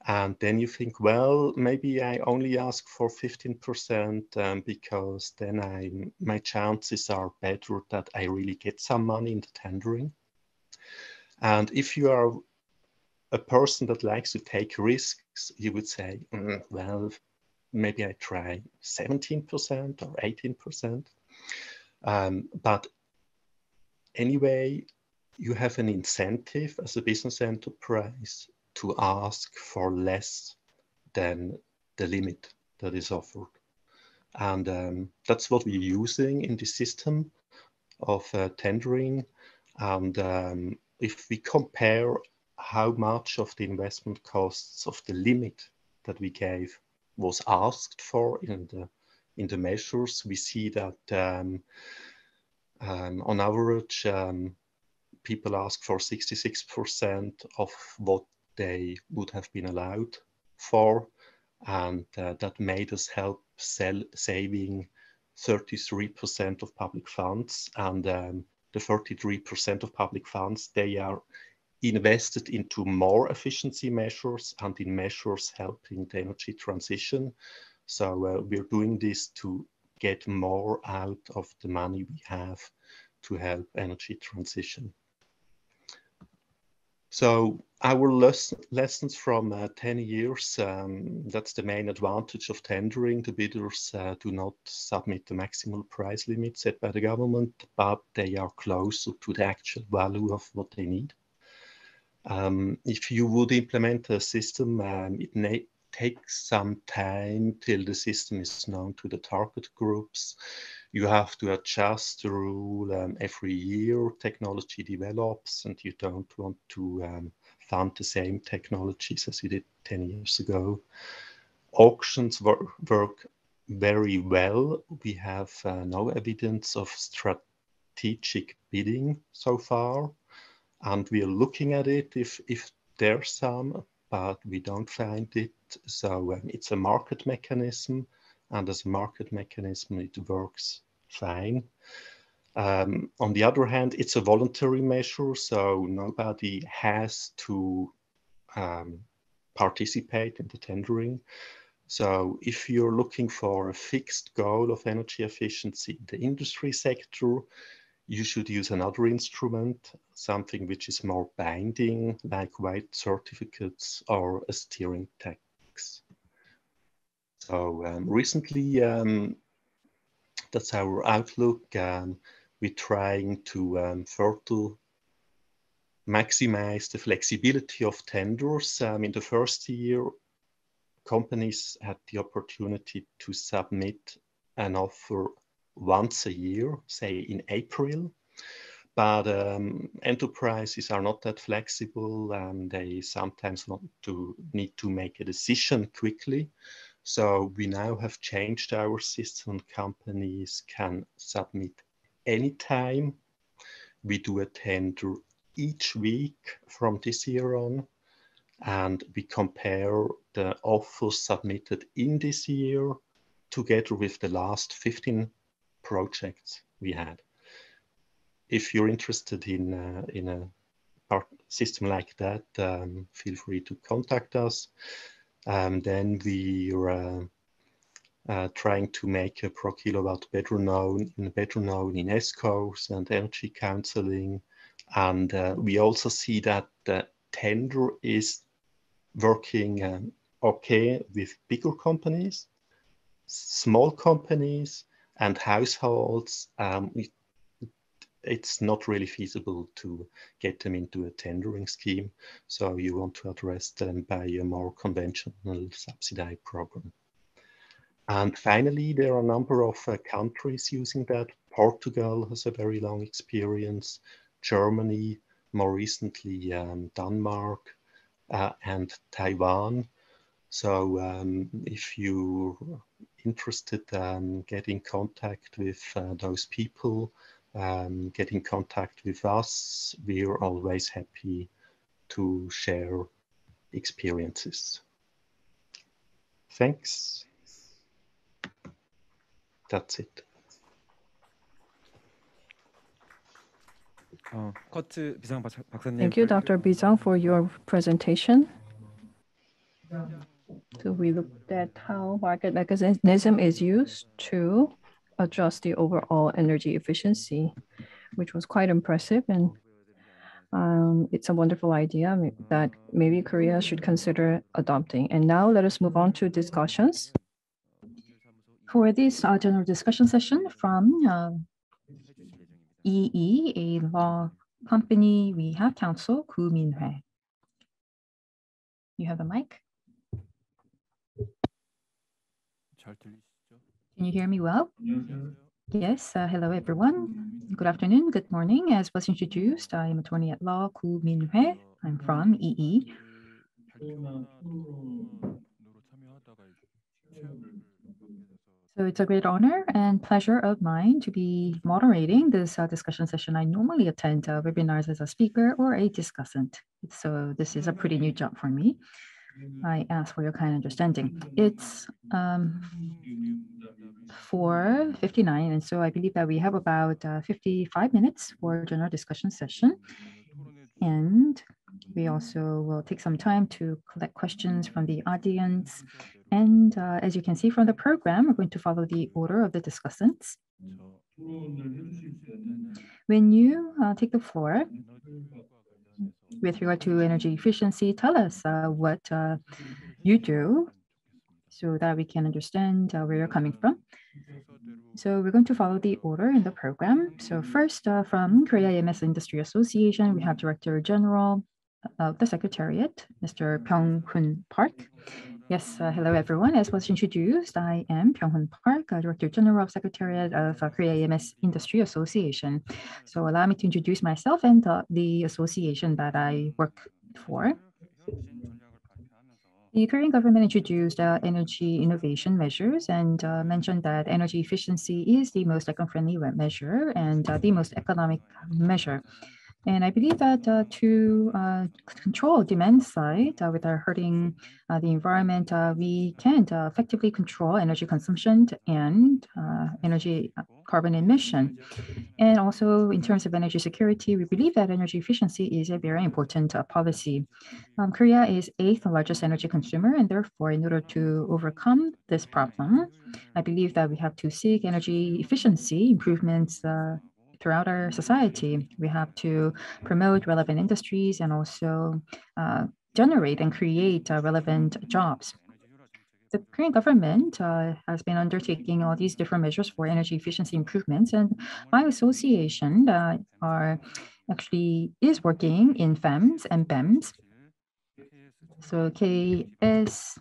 And then you think, well, maybe I only ask for 15% because then my chances are better that I really get some money in the tendering. And if you are a person that likes to take risks, you would say, well, maybe I try 17% or 18%. But anyway, you have an incentive as a business enterprise to ask for less than the limit that is offered. And that's what we're using in the system of tendering. And if we compare how much of the investment costs of the limit that we gave was asked for in the measures, we see that on average, people ask for 66% of what they would have been allowed for, and that made us help saving 33% of public funds. And the 33% of public funds, they are invested into more efficiency measures and in measures helping the energy transition. So we're doing this to get more out of the money we have to help energy transition. So our lessons from 10 years, that's the main advantage of tendering. The bidders do not submit the maximal price limit set by the government, but they are closer to the actual value of what they need. If you would implement a system, it takes some time till the system is known to the target groups. You have to adjust the rule every year. Technology develops, and you don't want to fund the same technologies as you did 10 years ago. Auctions work very well. We have no evidence of strategic bidding so far, and we are looking at it if there's some, but we don't find it. So it's a market mechanism, and as a market mechanism, it works fine. On the other hand, it's a voluntary measure, so nobody has to participate in the tendering. So if you're looking for a fixed goal of energy efficiency in the industry sector, you should use another instrument, something which is more binding, like white certificates or a steering tax. So recently, that's our outlook. We're trying to further maximize the flexibility of tenders. In the first year, companies had the opportunity to submit an offer once a year, say in April, but enterprises are not that flexible, and they sometimes need to make a decision quickly. So we now have changed our system. Companies can submit anytime. We do a tender each week from this year on, and we compare the offers submitted in this year together with the last 15 projects we had. If you're interested in a system like that, feel free to contact us. Then we're trying to make a per kilowatt better known in ESCOs and energy counseling. And we also see that the tender is working okay with bigger companies, small companies, and households. It's not really feasible to get them into a tendering scheme. So you want to address them by a more conventional subsidized program. And finally, there are a number of countries using that. Portugal has a very long experience, Germany, more recently Denmark, and Taiwan. So if you're interested, get in contact with those people, get in contact with us. We're always happy to share experiences. Thanks. That's it. Thank you, Dr. Bizang, for your presentation. So we looked at how market mechanism is used to adjust the overall energy efficiency, which was quite impressive. And it's a wonderful idea that maybe Korea should consider adopting. And now let us move on to discussions. For this general discussion session from EE, a law company, we have counsel Koo Min-hwae. You have the mic. Can you hear me well? Yes, hello everyone. Good afternoon, good morning. As was introduced, I am attorney at law Koo Min-hwae. I'm from EE. So it's a great honor and pleasure of mine to be moderating this discussion session. I normally attend webinars as a speaker or a discussant. So this is a pretty new job for me. I ask for your kind understanding. It's 4:59, and so I believe that we have about 55 minutes for general discussion session. And we also will take some time to collect questions from the audience. And as you can see from the program, we're going to follow the order of the discussants. When you take the floor, with regard to energy efficiency, tell us what you do so that we can understand where you're coming from. So we're going to follow the order in the program. So first, from Korea EMS Industry Association, we have Director General of the Secretariat, Mr. Byung-hun Park. Yes, hello everyone. As was introduced, I am Byung-hun Park, Director General of Secretariat of Korea EMS Industry Association. So allow me to introduce myself and the association that I work for. The Korean government introduced energy innovation measures and mentioned that energy efficiency is the most eco-friendly measure and the most economic measure. And I believe that to control demand side without hurting the environment, we can effectively control energy consumption and energy carbon emission. And also in terms of energy security, we believe that energy efficiency is a very important policy. Korea is 8th largest energy consumer, and therefore, in order to overcome this problem, I believe that we have to seek energy efficiency improvements throughout our society. We have to promote relevant industries and also generate and create relevant jobs. The Korean government has been undertaking all these different measures for energy efficiency improvements, and my association is working in FEMS and BEMS. So KS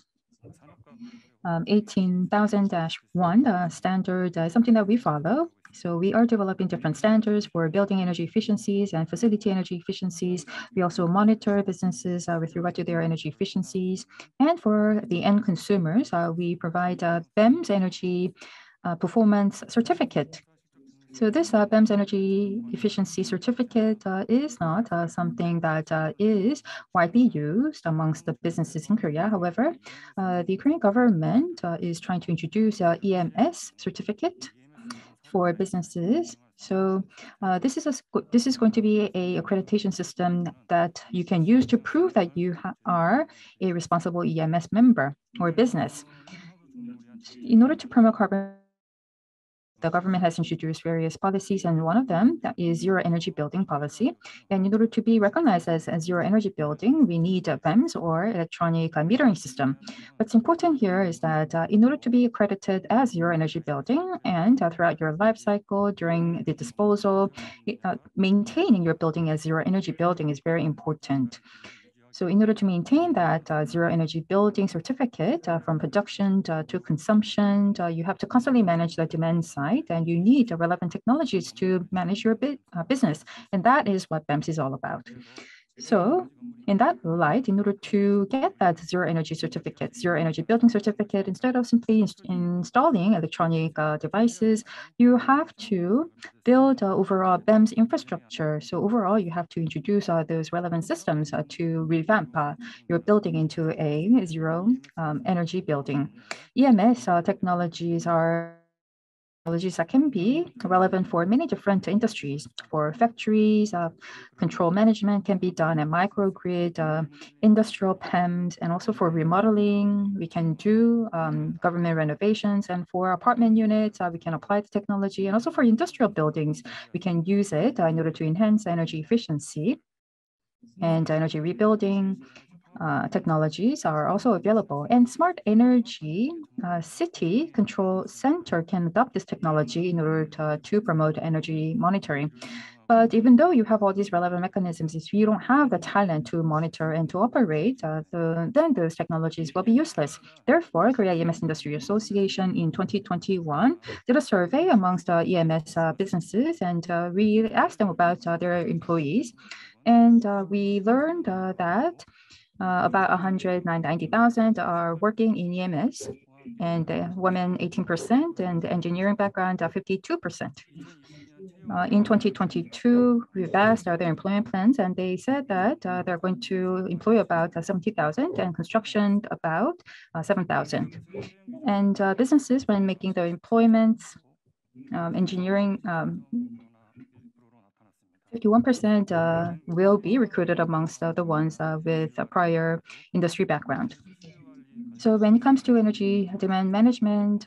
18,000-1 standard is something that we follow. So we are developing different standards for building energy efficiencies and facility energy efficiencies. We also monitor businesses with regard to their energy efficiencies. And for the end consumers, we provide BEMS energy performance certificate. So this BEMS energy efficiency certificate is not something that is widely used amongst the businesses in Korea. However, the Korean government is trying to introduce EMS certificate for businesses. So this is going to be a accreditation system that you can use to prove that you are a responsible EMS member or business. In order to promote carbon, the government has introduced various policies, and one of them that is zero energy building policy. And in order to be recognized as a zero energy building, we need a BEMS or electronic metering system. What's important here is that in order to be accredited as zero energy building and throughout your life cycle during the disposal, maintaining your building as zero energy building is very important. So in order to maintain that zero energy building certificate from production to consumption, you have to constantly manage the demand side, and you need relevant technologies to manage your business. And that is what BEMS is all about. So in that light, in order to get that zero energy certificate, zero energy building certificate, instead of simply installing electronic devices, you have to build overall BEMS infrastructure. So overall, you have to introduce those relevant systems to revamp your building into a zero energy building. EMS technologies that can be relevant for many different industries. For factories, control management can be done at microgrid, industrial PEMs, and also for remodeling, we can do government renovations. And for apartment units, we can apply the technology. And also for industrial buildings, we can use it in order to enhance energy efficiency and energy rebuilding. Technologies are also available, and smart energy city control center can adopt this technology in order to promote energy monitoring. But even though you have all these relevant mechanisms, if you don't have the talent to monitor and to operate, then those technologies will be useless. Therefore, Korea EMS Industry Association in 2021 did a survey amongst EMS businesses, and we asked them about their employees. And we learned that about 190,000 are working in EMS, and women 18%, and engineering background 52%. In 2022, we've asked their employment plans, and they said that they're going to employ about 70,000 and construction about 7,000. And businesses, when making their employments, engineering 51% will be recruited amongst the ones with a prior industry background. So when it comes to energy demand management,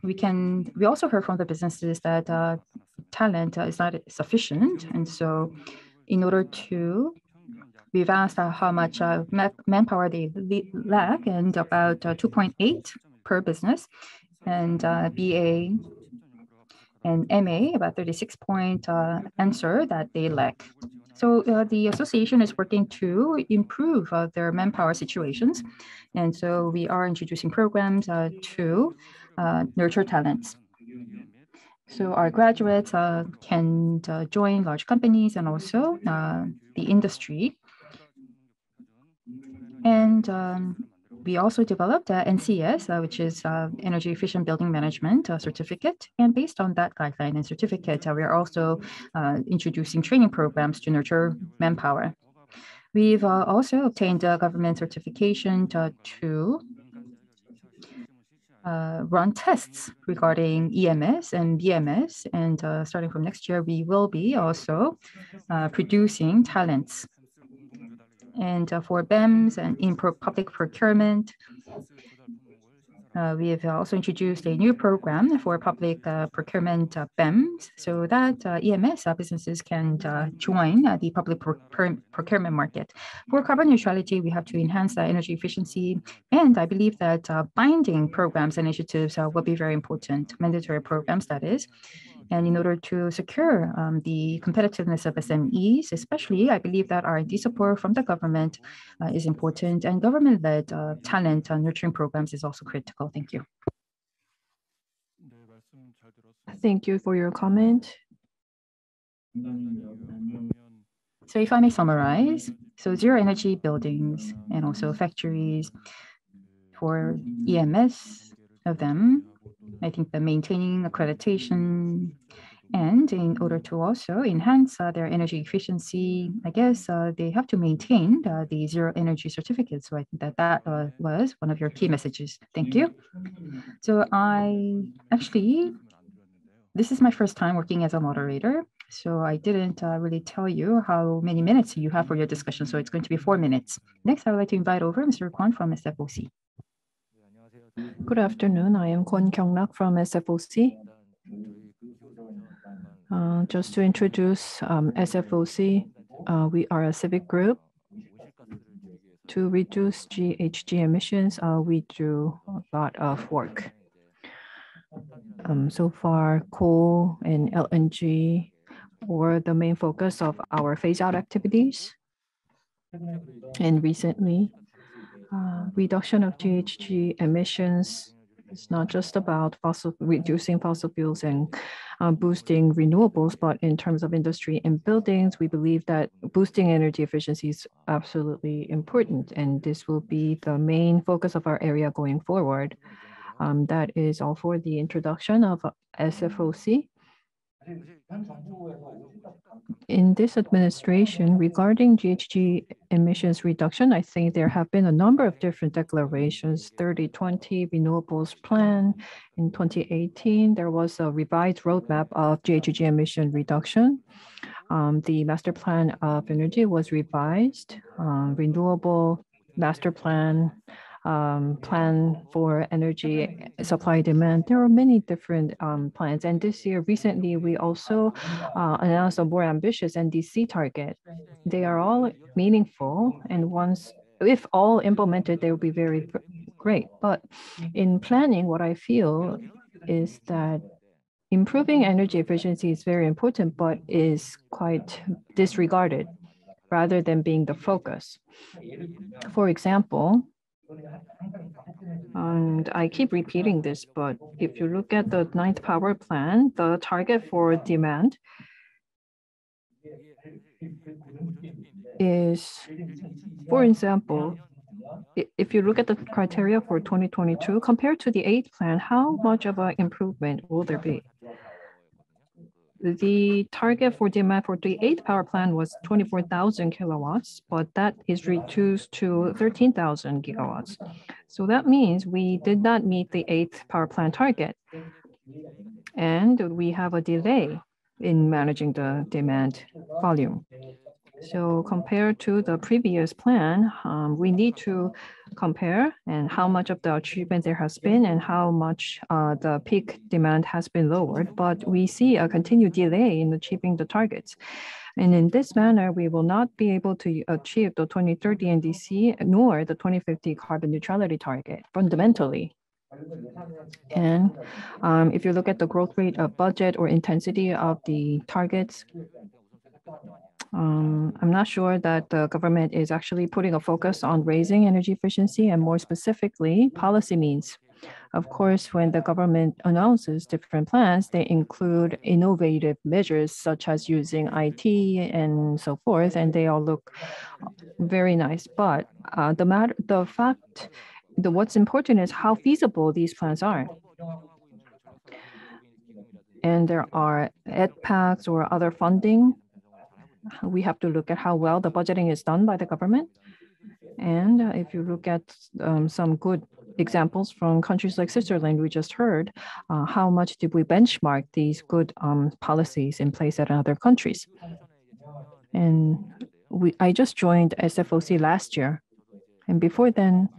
we also heard from the businesses that talent is not sufficient. And so in order to, we've asked how much manpower they lack, and about 2.8 per business, and BA and MA, about 36 point answer that they lack. So the association is working to improve their manpower situations. And so we are introducing programs to nurture talents. So our graduates can join large companies and also the industry. And we also developed NCS, which is Energy Efficient Building Management certificate. And based on that guideline and certificate, we are also introducing training programs to nurture manpower. We've also obtained a government certification to run tests regarding EMS and BMS. And starting from next year, we will be also producing talents. And for BEMS and in public procurement, we have also introduced a new program for public procurement BEMS so that EMS businesses can join the public procurement market. For carbon neutrality, we have to enhance energy efficiency. And I believe that binding programs and initiatives will be very important, mandatory programs, that is. And in order to secure the competitiveness of SMEs, especially, I believe that R&D support from the government is important, and government-led talent nurturing programs is also critical. Thank you. Thank you for your comment. So if I may summarize, so zero energy buildings and also factories for EMS of them, I think the maintaining accreditation, and in order to also enhance their energy efficiency, I guess they have to maintain the zero energy certificate. So I think that was one of your key messages. Thank you. So this is my first time working as a moderator. So I didn't really tell you how many minutes you have for your discussion. So it's going to be 4 minutes. Next, I would like to invite over Mr. Kwon from SFOC. Good afternoon. I am Kwon Kyung-nak from SFOC. Just to introduce SFOC, we are a civic group. To reduce GHG emissions, we do a lot of work. So far, coal and LNG were the main focus of our phase-out activities. And recently, reduction of GHG emissions is not just about reducing fossil fuels and boosting renewables, but in terms of industry and buildings, we believe that boosting energy efficiency is absolutely important, and this will be the main focus of our area going forward. That is all for the introduction of SFOC. In this administration, regarding GHG emissions reduction, I think there have been a number of different declarations. 30-20 renewables plan. In 2018, there was a revised roadmap of GHG emission reduction. The master plan of energy was revised. Renewable master plan, plan for energy supply demand. There are many different plans. And this year, recently, we also announced a more ambitious NDC target. They are all meaningful, and if all implemented, they will be very great. But in planning, what I feel is that improving energy efficiency is very important, but is quite disregarded rather than being the focus. For example, and I keep repeating this, but if you look at the 9th power plan, the target for demand is, for example, if you look at the criteria for 2022, compared to the 8th plan, how much of an improvement will there be? The target for demand for the 8th power plan was 24,000 kilowatts, but that is reduced to 13,000 gigawatts. So that means we did not meet the 8th power plan target. And we have a delay in managing the demand volume. So compared to the previous plan, we need to compare and how much of the achievement there has been and how much the peak demand has been lowered. But we see a continued delay in achieving the targets. And in this manner, we will not be able to achieve the 2030 NDC nor the 2050 carbon neutrality target fundamentally. And if you look at the growth rate of budget or intensity of the targets, I'm not sure that the government is actually putting a focus on raising energy efficiency and more specifically policy means. Of course, when the government announces different plans, they include innovative measures such as using IT and so forth, and they all look very nice. But what's important is how feasible these plans are. And there are EdPacks or other funding. We have to look at how well the budgeting is done by the government. And if you look at some good examples from countries like Switzerland, we just heard how much did we benchmark these good policies in place at other countries. And I just joined SFOC last year. And before then,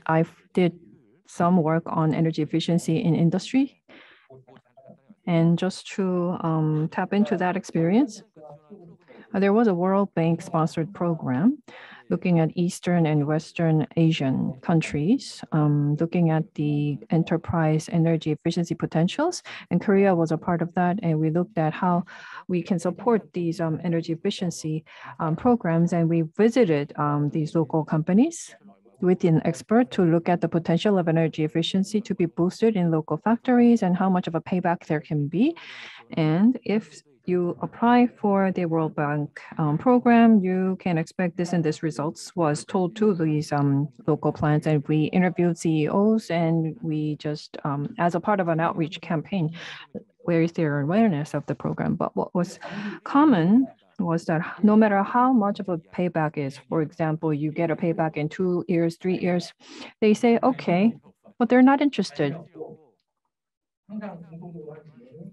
I did some work on energy efficiency in industry. And just to tap into that experience, there was a World Bank sponsored program looking at Eastern and Western Asian countries, looking at the enterprise energy efficiency potentials. And Korea was a part of that. And we looked at how we can support these energy efficiency programs. And we visited these local companies with an expert to look at the potential of energy efficiency to be boosted in local factories and how much of a payback there can be. And if you apply for the World Bank program, you can expect this and this results was told to these local plants. And we interviewed CEOs and we just, as a part of an outreach campaign, raised their awareness of the program. But what was common was that no matter how much of a payback is, for example, you get a payback in 2 years, 3 years, they say, okay, but they're not interested.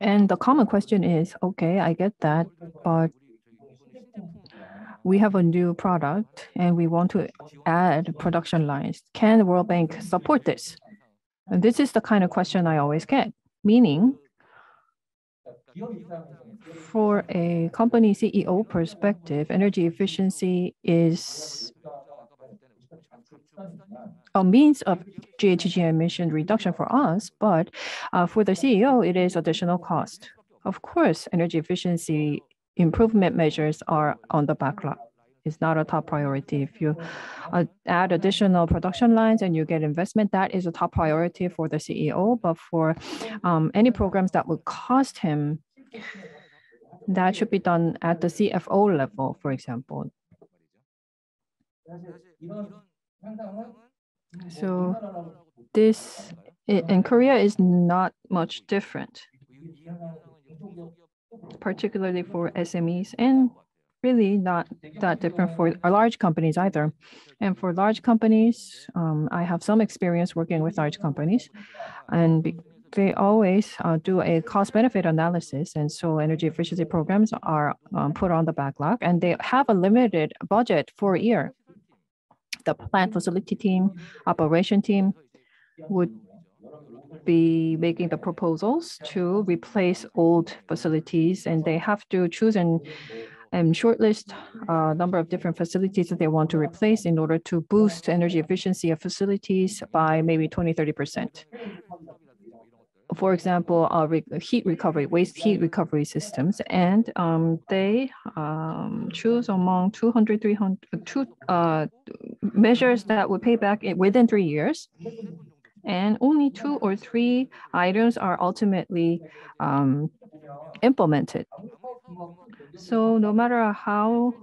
And the common question is, okay, I get that, but we have a new product and we want to add production lines. Can the World Bank support this? And this is the kind of question I always get, meaning for a company CEO perspective, energy efficiency is a means of GHG emission reduction for us, but for the CEO, it is additional cost. Of course, energy efficiency improvement measures are on the backlog. It's not a top priority. If you add additional production lines and you get investment, that is a top priority for the CEO. But for any programs that would cost him, that should be done at the CFO level, for example. So this in Korea is not much different, particularly for SMEs, and really not that different for large companies either. And for large companies, I have some experience working with large companies, and they always do a cost-benefit analysis. And so energy efficiency programs are put on the backlog, and they have a limited budget for a year. The plant facility team, operation team would be making the proposals to replace old facilities, and they have to choose and shortlist a number of different facilities that they want to replace in order to boost energy efficiency of facilities by maybe 20-30%. For example, heat recovery, waste heat recovery systems, and they choose among 200, 300 measures that would pay back within 3 years. And only 2 or 3 items are ultimately implemented. So no matter how,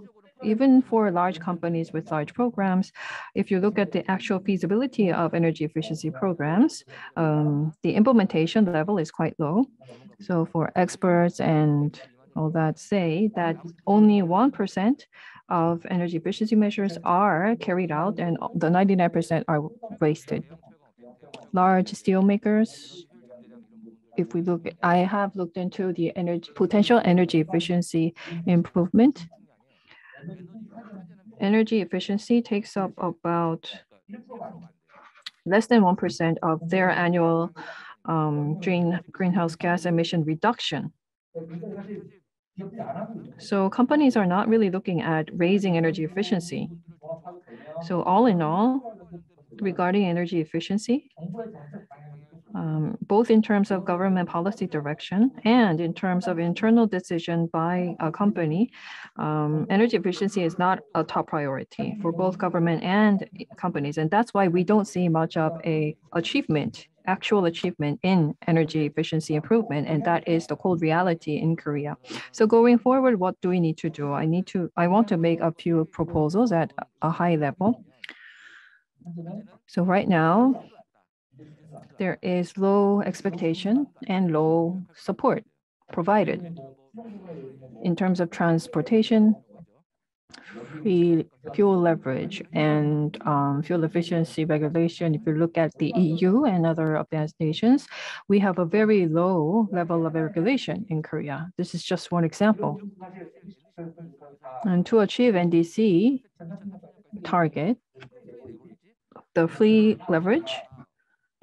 even for large companies with large programs, if you look at the actual feasibility of energy efficiency programs, the implementation level is quite low. So for experts and all that say that only 1% of energy efficiency measures are carried out and the 99% are wasted. Large steel makers, if we look, I have looked into the potential energy efficiency improvement. Energy efficiency takes up about less than 1% of their annual greenhouse gas emission reduction. So companies are not really looking at raising energy efficiency. So all in all, regarding energy efficiency, both in terms of government policy direction and in terms of internal decision by a company, energy efficiency is not a top priority for both government and companies. And that's why we don't see much of a actual achievement in energy efficiency improvement. And that is the cold reality in Korea. So going forward, what do we need to do? I want to make a few proposals at a high level. So right now, there is low expectation and low support provided in terms of transportation, free fuel leverage, and fuel efficiency regulation. If you look at the EU and other advanced nations, we have a very low level of regulation in Korea. This is just one example. And to achieve NDC target, the free leverage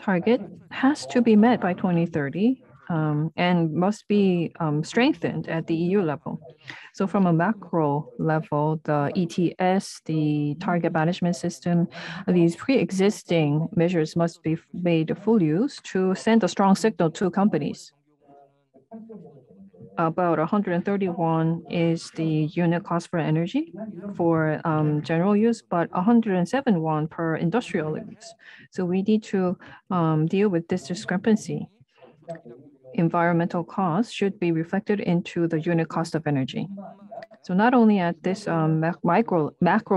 target has to be met by 2030 and must be strengthened at the EU level. So from a macro level, the ETS, the target management system, these pre-existing measures must be made full use to send a strong signal to companies. About 131 is the unit cost for energy for general use, but 107 per industrial use. So we need to deal with this discrepancy. Environmental costs should be reflected into the unit cost of energy. So not only at this macro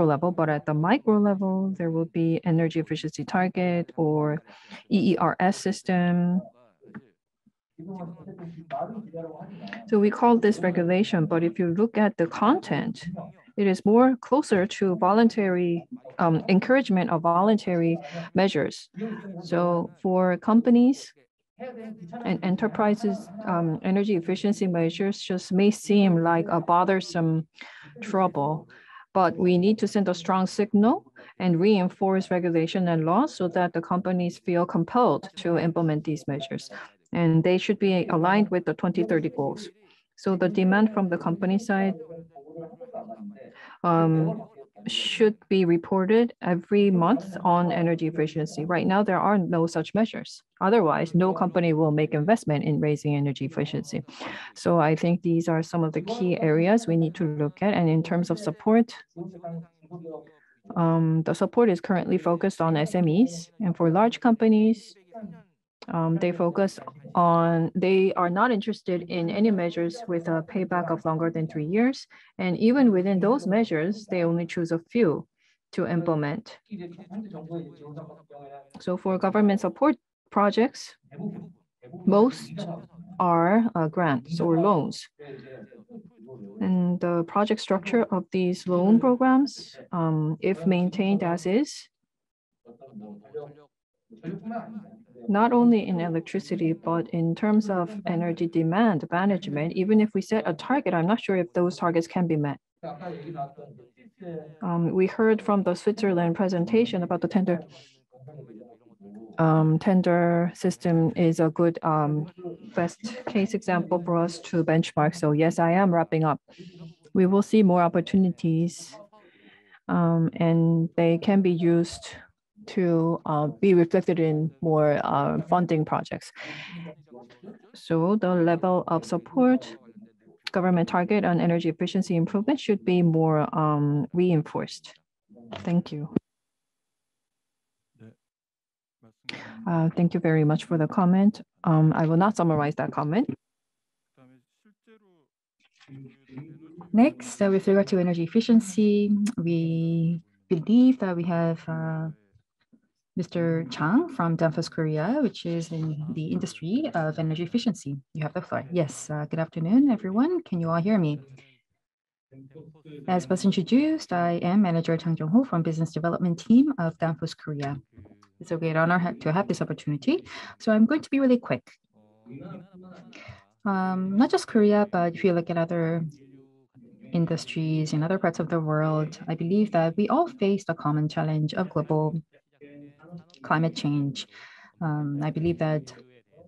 level, but at the micro level, there will be energy efficiency target or EERS system. So we call this regulation, but if you look at the content, it is more closer to voluntary encouragement of voluntary measures. So for companies and enterprises, energy efficiency measures just may seem like a bothersome trouble, but we need to send a strong signal and reinforce regulation and laws so that the companies feel compelled to implement these measures. And they should be aligned with the 2030 goals. So the demand from the company side should be reported every month on energy efficiency. Right now, there are no such measures. Otherwise, no company will make investment in raising energy efficiency. So I think these are some of the key areas we need to look at. And in terms of support, the support is currently focused on SMEs. And for large companies, they are not interested in any measures with a payback of longer than 3 years. And even within those measures, they only choose a few to implement. So for government support projects, most are grants or loans. And the project structure of these loan programs, if maintained as is, not only in electricity, but in terms of energy demand management, even if we set a target, I'm not sure if those targets can be met. We heard from the Switzerland presentation about the tender. Tender system is a good best case example for us to benchmark. So yes, I am wrapping up. We will see more opportunities and they can be used to be reflected in more funding projects. So the level of support, government target on energy efficiency improvement should be more reinforced. Thank you. Thank you very much for the comment. I will not summarize that comment. Next, with regard to energy efficiency, we believe that we have Mr. Chang from Danfoss Korea, which is in the industry of energy efficiency. You have the floor. Yes, good afternoon, everyone. Can you all hear me? As was introduced, I am Manager Chang Jong-ho from Business Development Team of Danfoss Korea. It's a great honor to have this opportunity. So I'm going to be really quick. Not just Korea, but if you look at other industries in other parts of the world, I believe that we all face the common challenge of global climate change. I believe that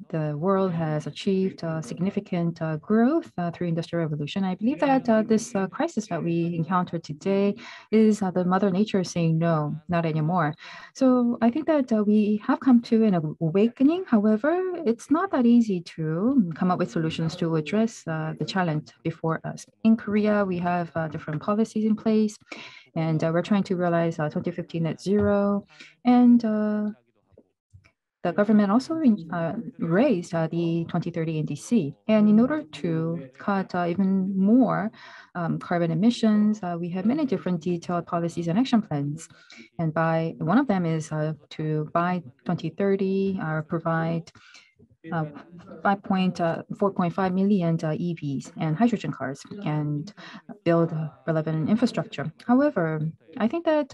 the world has achieved significant growth through industrial revolution. I believe that this crisis that we encounter today is the Mother Nature saying no, not anymore. So I think that we have come to an awakening. However, it's not that easy to come up with solutions to address the challenge before us. In Korea, we have different policies in place, and we're trying to realize 2050 net zero. And the government also raised the 2030 NDC. And in order to cut even more carbon emissions, we have many different detailed policies and action plans. And by one of them is to by 2030 provide 4.5 million EVs and hydrogen cars and build relevant infrastructure. However, I think that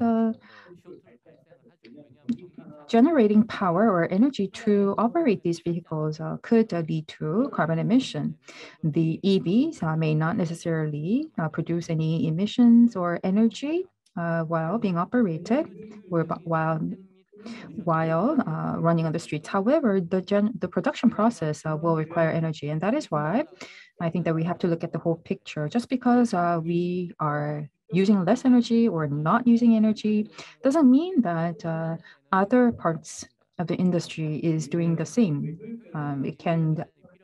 generating power or energy to operate these vehicles could lead to carbon emission. The EVs may not necessarily produce any emissions or energy while being operated or while running on the streets. However, the production process will require energy, and that is why I think that we have to look at the whole picture. Just because we are using less energy or not using energy doesn't mean that other parts of the industry is doing the same.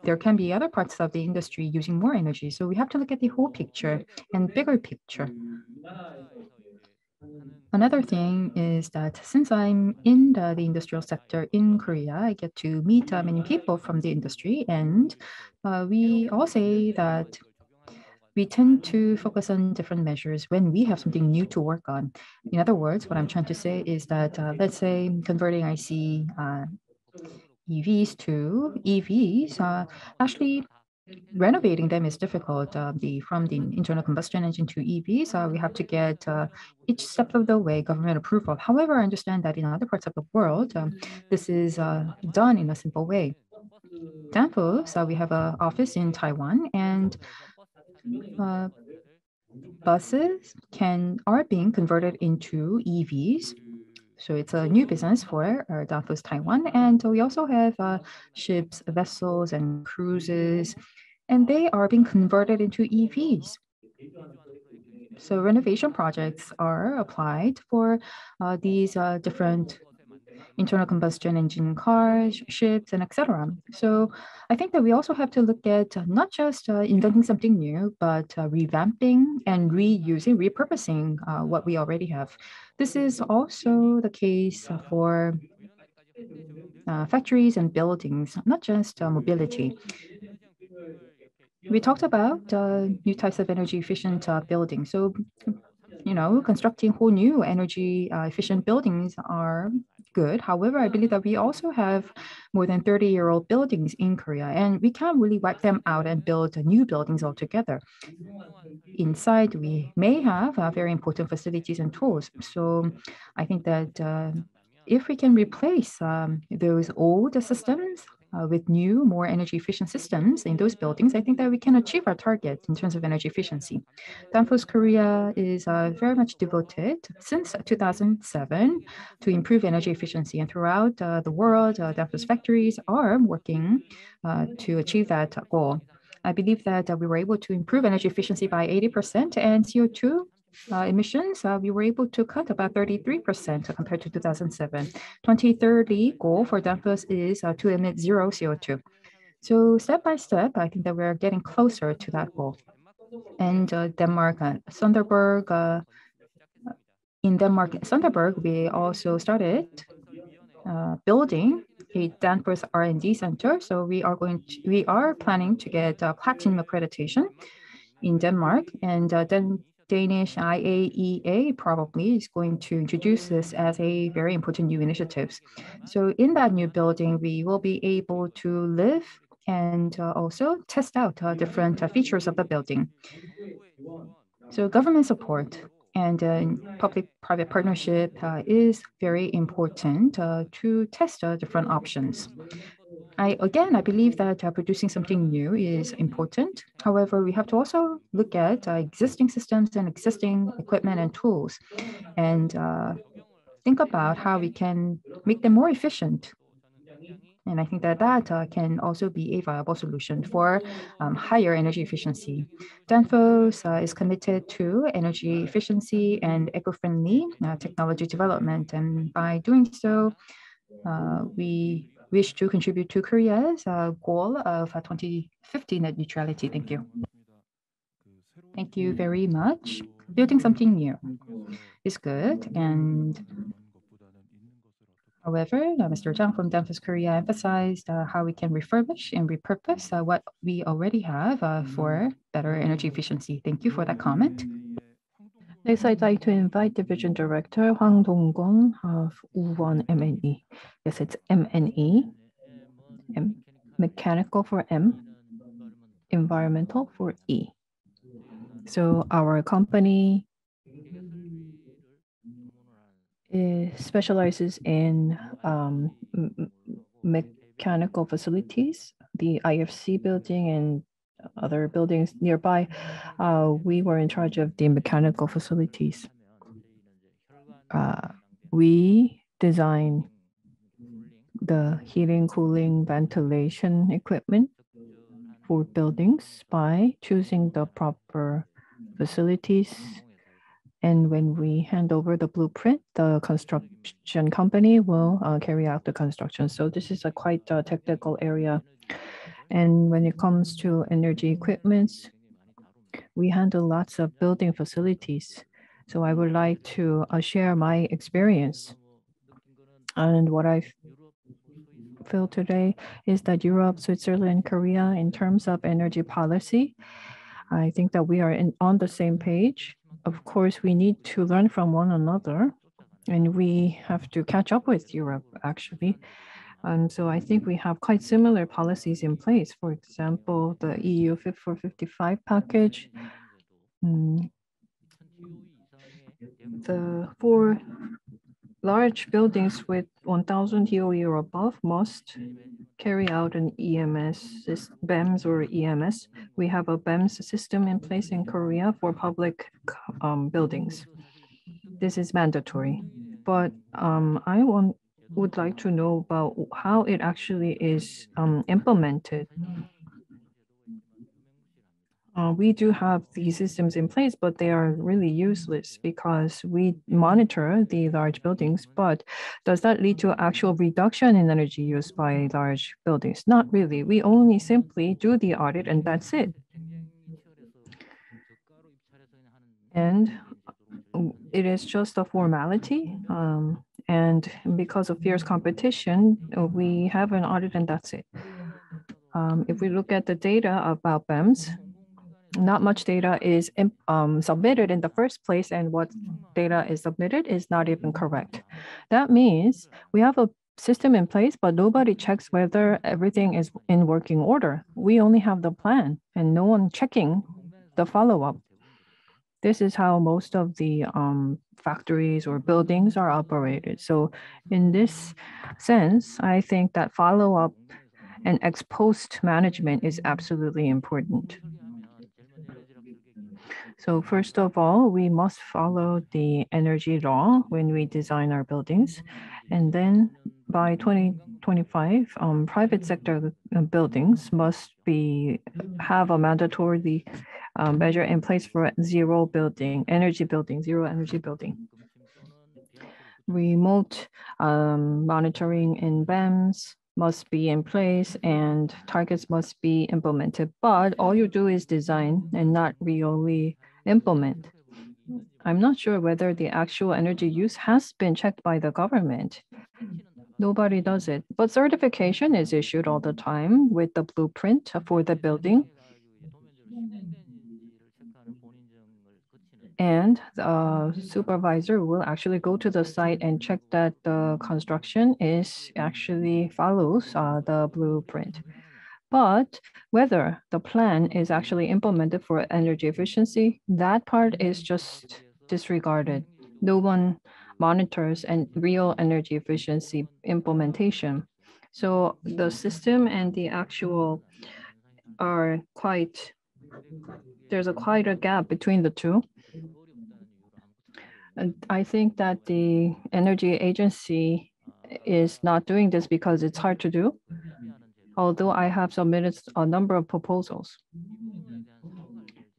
There can be other parts of the industry using more energy. So we have to look at the whole picture and bigger picture. Another thing is that since I'm in the industrial sector in Korea, I get to meet many people from the industry, and we all say that we tend to focus on different measures when we have something new to work on. In other words, what I'm trying to say is that let's say converting IC EVs to EVs, actually renovating them is difficult. From the internal combustion engine to EVs, we have to get each step of the way government approval. However, I understand that in other parts of the world, this is done in a simple way. Danfoss, we have an office in Taiwan, and buses are being converted into EVs. So it's a new business for Danfoss Taiwan. And we also have ships, vessels, and cruises, and they are being converted into EVs. So renovation projects are applied for these different internal combustion engine cars, ships, and etc. So I think that we also have to look at not just inventing something new, but revamping and reusing, repurposing what we already have. This is also the case for factories and buildings, not just mobility. We talked about new types of energy efficient buildings. So, constructing whole new energy efficient buildings are good. However, I believe that we also have more than 30-year-old buildings in Korea, and we can't really wipe them out and build new buildings altogether. Inside, we may have very important facilities and tools. So I think that if we can replace those old systems with new, more energy efficient systems in those buildings, I think that we can achieve our target in terms of energy efficiency. Danfoss Korea is very much devoted since 2007 to improve energy efficiency, and throughout the world, Danfoss factories are working to achieve that goal. I believe that we were able to improve energy efficiency by 80%, and CO2 emissions, we were able to cut about 33% compared to 2007. 2030 goal for Danfoss is to emit zero CO2. So step by step, I think that we're getting closer to that goal. And Denmark, Sønderborg, in Denmark, Sønderborg, we also started building a Danfoss R&D center. So we are planning to get platinum accreditation in Denmark, and then Danish IAEA probably is going to introduce this as a very important new initiative. So in that new building, we will be able to live and also test out different features of the building. So government support and public-private partnership is very important to test different options. I believe that producing something new is important. However, we have to also look at existing systems and existing equipment and tools and think about how we can make them more efficient And I think that that can also be a viable solution for higher energy efficiency. Danfoss is committed to energy efficiency and eco-friendly technology development. And by doing so, we wish to contribute to Korea's goal of 2050 net neutrality. Thank you. Thank you very much. Building something new is good. And however, Mr. Zhang from Danfoss Korea emphasized how we can refurbish and repurpose what we already have for better energy efficiency. Thank you for that comment. Next, I'd like to invite Division Director Hwang Dong-kwon of U1 MNE. Yes, it's MNE, mechanical for M, environmental for E. So our company specializes in mechanical facilities, the IFC building and other buildings nearby. We were in charge of the mechanical facilities. We design the heating, cooling, ventilation equipment for buildings by choosing the proper facilities. And when we hand over the blueprint, the construction company will carry out the construction. So this is a quite technical area. And when it comes to energy equipments, we handle lots of building facilities. So I would like to share my experience. And what I feel today is that Europe, Switzerland, Korea, in terms of energy policy, I think that we are on the same page. Of course, we need to learn from one another, and we have to catch up with Europe, actually. And so I think we have quite similar policies in place. For example, the EU Fit for 55 package. The 4 large buildings with 1,000 DOE or above must carry out an EMS, BEMS or EMS. We have a BEMS system in place in Korea for public buildings. This is mandatory, but I would like to know about how it actually is implemented. We do have these systems in place, but they are really useless because we monitor the large buildings, but does that lead to actual reduction in energy use by large buildings? Not really. We only simply do the audit and that's it. And it is just a formality. And because of fierce competition, we have an audit and that's it. If we look at the data about BEMS, not much data is submitted in the first place, and what data is submitted is not even correct. That means we have a system in place, but nobody checks whether everything is in working order. We only have the plan and no one checking the follow-up. This is how most of the factories or buildings are operated. So in this sense, I think that follow-up and ex-post management is absolutely important. So first of all, we must follow the energy law when we design our buildings. And then by 2025, private sector buildings must have a mandatory measure in place for zero energy building. Remote monitoring in BEMS must be in place and targets must be implemented. But all you do is design and not really implement. I'm not sure whether the actual energy use has been checked by the government. Nobody does it, but certification is issued all the time with the blueprint for the building. And the supervisor will actually go to the site and check that the construction actually follows the blueprint. But whether the plan is actually implemented for energy efficiency, that part is just disregarded. No one monitors real energy efficiency implementation. So the system and the actual are there's quite a gap between the two. And I think that the energy agency is not doing this because it's hard to do, although I have submitted a number of proposals.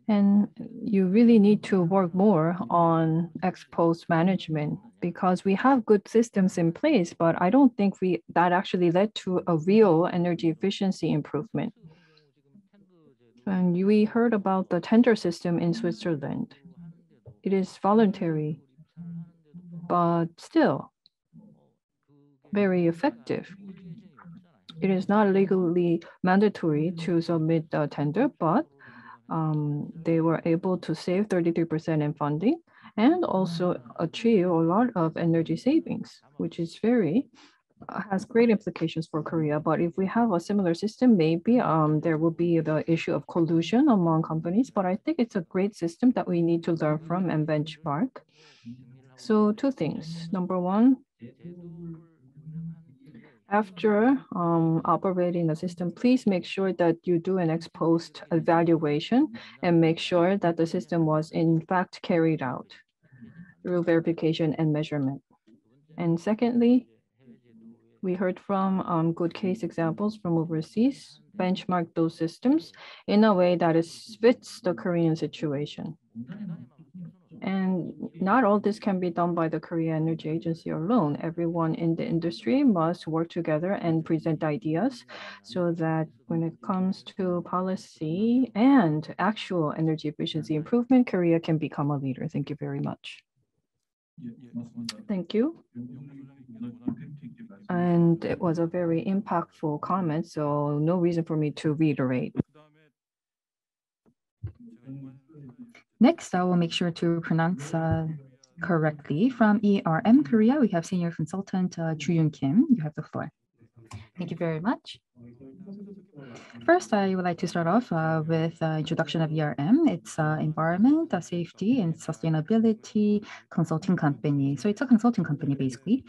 And you really need to work more on ex post management because we have good systems in place, but I don't think that actually led to a real energy efficiency improvement. And we heard about the tender system in Switzerland. It is voluntary, but still very effective. It is not legally mandatory to submit a tender, but they were able to save 33% in funding and also achieve a lot of energy savings, which is has great implications for Korea. But if we have a similar system, maybe there will be the issue of collusion among companies. But I think it's a great system that we need to learn from and benchmark. So two things. Number one, after operating the system, please make sure that you do an ex post evaluation and make sure that the system was in fact carried out through verification and measurement. And secondly, we heard from good case examples from overseas, benchmark those systems in a way that fits the Korean situation. And not all this can be done by the Korea Energy Agency alone. Everyone in the industry must work together and present ideas so that when it comes to policy and actual energy efficiency improvement, Korea can become a leader. Thank you very much. Thank you. And it was a very impactful comment, so no reason for me to reiterate. Next, I will make sure to pronounce correctly. From ERM Korea, we have Senior Consultant Seunghwan Kim. You have the floor. Thank you very much. First, I would like to start off with introduction of ERM. It's Environment, Safety, and Sustainability Consulting Company. So it's a consulting company, basically.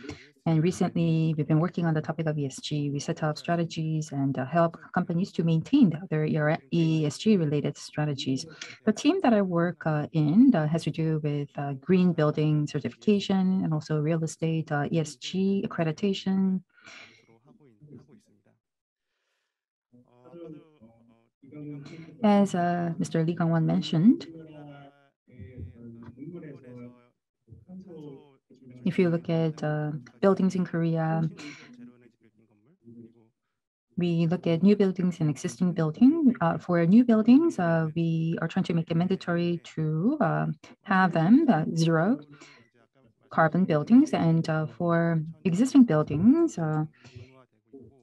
And recently, we've been working on the topic of ESG. We set up strategies and help companies to maintain their ESG-related strategies. The team that I work in has to do with green building certification and also real estate ESG accreditation. As Mr. Lee Kang-won mentioned, if you look at buildings in Korea, we look at new buildings and existing buildings. For new buildings, we are trying to make it mandatory to have them zero carbon buildings. And for existing buildings,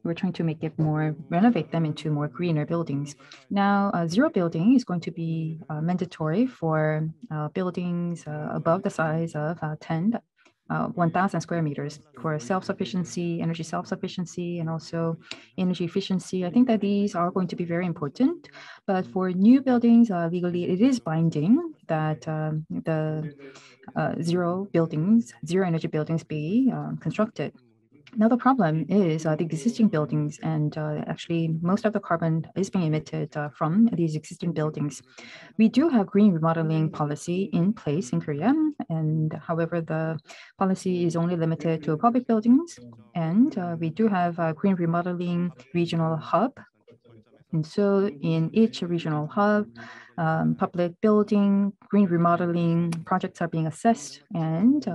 we're trying to make it renovate them into more greener buildings. Now, zero building is going to be mandatory for buildings above the size of 1,000 square meters for self-sufficiency, energy self-sufficiency, and also energy efficiency. I think that these are going to be very important. But for new buildings, legally, it is binding that the zero energy buildings be constructed. Now, the problem is the existing buildings, and actually most of the carbon is being emitted from these existing buildings. We do have green remodeling policy in place in Korea, and however, the policy is only limited to public buildings, and we do have a green remodeling regional hub. And so in each regional hub, public building, green remodeling projects are being assessed, and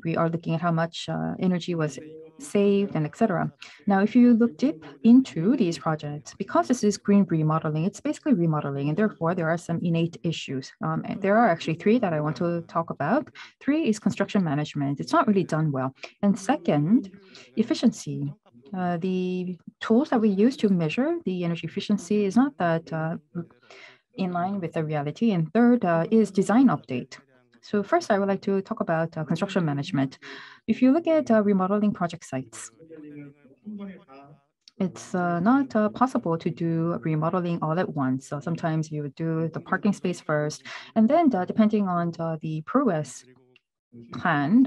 we are looking at how much energy was saved and etc. Now, if you look deep into these projects, because this is green remodeling, it's basically remodeling, and therefore there are some innate issues. And there are actually three that I want to talk about. Three is construction management. It's not really done well. And second, efficiency. The tools that we use to measure the energy efficiency is not that in line with the reality. And third is design update. So first, I would like to talk about construction management. If you look at remodeling project sites, it's not possible to do remodeling all at once. So sometimes you would do the parking space first, and then depending on the progress plan,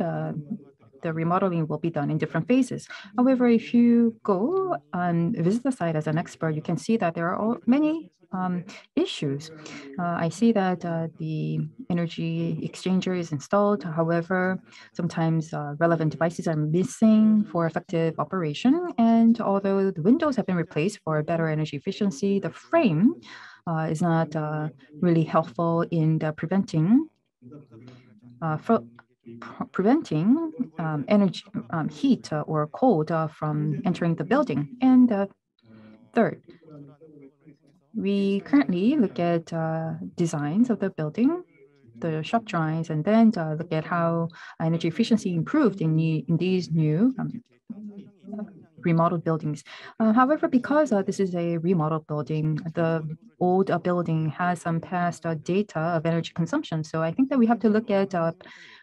the remodeling will be done in different phases. However, if you go and visit the site as an expert, you can see that there are many issues. I see that the energy exchanger is installed. However, sometimes relevant devices are missing for effective operation. And although the windows have been replaced for better energy efficiency, the frame is not really helpful in preventing energy heat or cold from entering the building. And third, we currently look at designs of the building, the shop drawings, and then look at how energy efficiency improved in these new remodeled buildings. However, because this is a remodeled building, the old building has some past data of energy consumption. So I think that we have to look at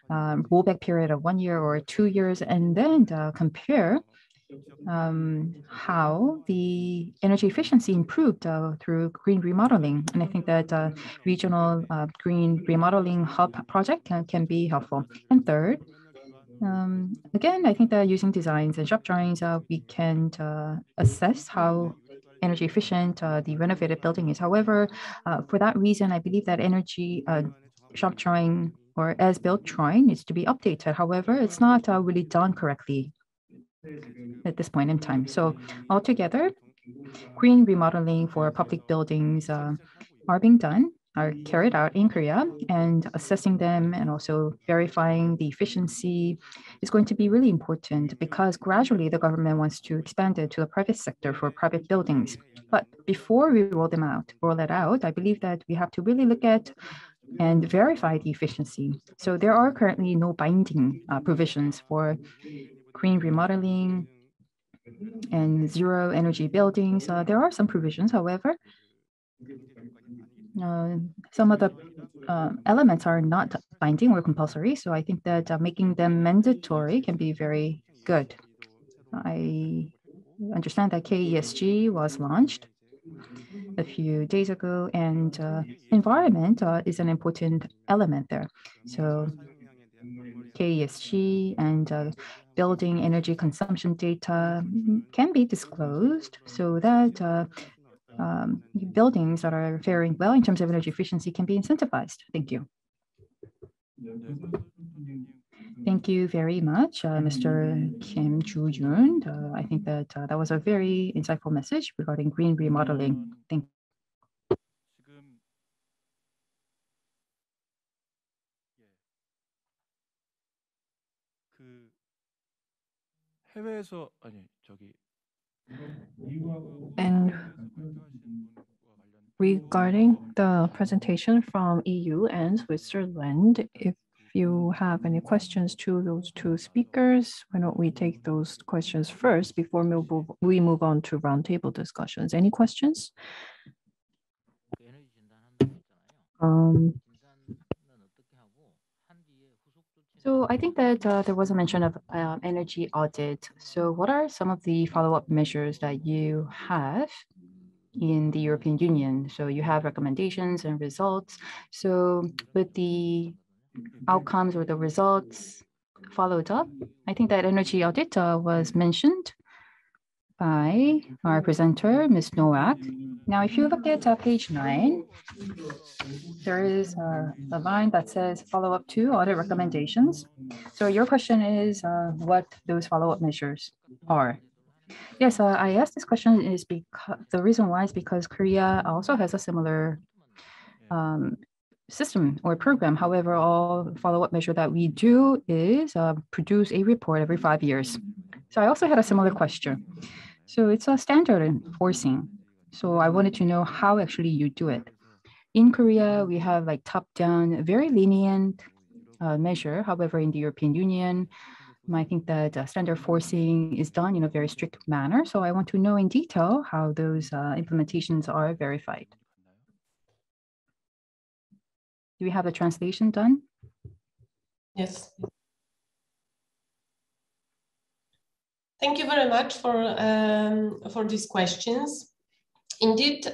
rollback period of 1 year or 2 years, and then compare how the energy efficiency improved through green remodeling. And I think that regional green remodeling hub project can be helpful. And third, again, I think that using designs and shop drawings, we can assess how energy efficient the renovated building is. However, for that reason, I believe that energy shop drawing or as-built drawing needs to be updated. However, it's not really done correctly at this point in time. So altogether, green remodeling for public buildings are carried out in Korea, and assessing them and also verifying the efficiency is going to be really important, because gradually the government wants to expand it to the private sector for private buildings. But before we roll it out, I believe that we have to really look at and verify the efficiency. So there are currently no binding provisions for green remodeling and zero energy buildings. There are some provisions, however, some of the elements are not binding or compulsory. So I think that making them mandatory can be very good. I understand that KESG was launched a few days ago, and environment is an important element there. So KESG and building energy consumption data can be disclosed so that buildings that are faring well in terms of energy efficiency can be incentivized. Thank you. Thank you very much, Mr. Kim Joo-yoon. I think that that was a very insightful message regarding green remodeling. Thank you. And regarding the presentation from EU and Switzerland, if you have any questions to those two speakers, why don't we take those questions first before we move on to roundtable discussions? Any questions? So I think that there was a mention of energy audit. So what are some of the follow-up measures that you have in the European Union? So you have recommendations and results. So with the outcomes or the results followed up, I think that energy audit was mentioned by our presenter, Ms. Nowak. Now, if you look at page 9, there is a line that says follow-up to audit recommendations. So your question is what those follow-up measures are. Yes, I asked this question is because the reason why is because Korea also has a similar system or program. However, all follow-up measure that we do is produce a report every 5 years. So I also had a similar question. So it's a standard enforcing. So I wanted to know how actually you do it. In Korea, we have like top-down, very lenient measure. However, in the European Union, I think that standard forcing is done in a very strict manner. So I want to know in detail how those implementations are verified. Do we have a translation done? Yes. Thank you very much for these questions. Indeed,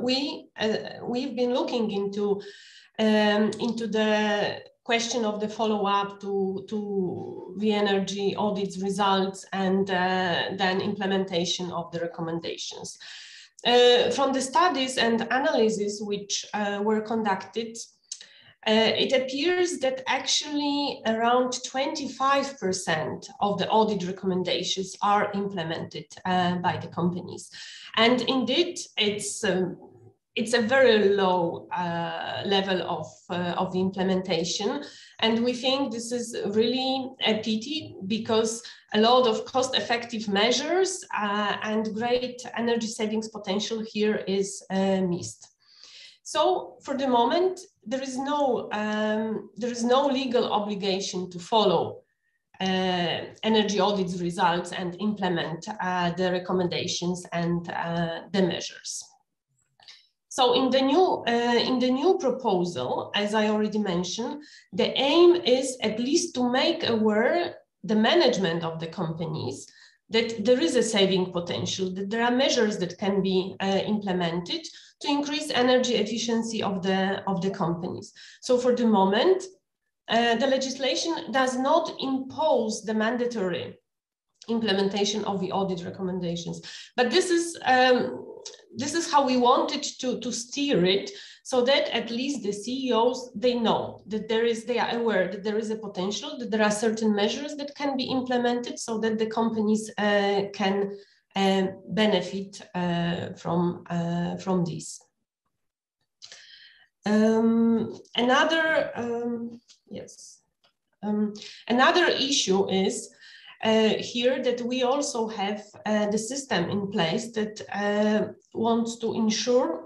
we've been looking into the question of the follow-up to the energy audits results and then implementation of the recommendations. From the studies and analysis which were conducted, it appears that actually around 25% of the audit recommendations are implemented by the companies. And indeed, it's a very low level of the implementation. And we think this is really a pity, because a lot of cost-effective measures and great energy savings potential here is missed. So for the moment, there is no legal obligation to follow energy audits results and implement the recommendations and the measures. So in the new proposal, as I already mentioned, the aim is at least to make aware the management of the companies that there is a saving potential, that there are measures that can be implemented to increase energy efficiency of the companies. So for the moment, the legislation does not impose the mandatory implementation of the audit recommendations, but this is how we wanted to steer it, so that at least the CEOs, they know that they are aware that there is a potential, that there are certain measures that can be implemented, so that the companies can benefit from this. Another issue is here that we also have the system in place that wants to ensure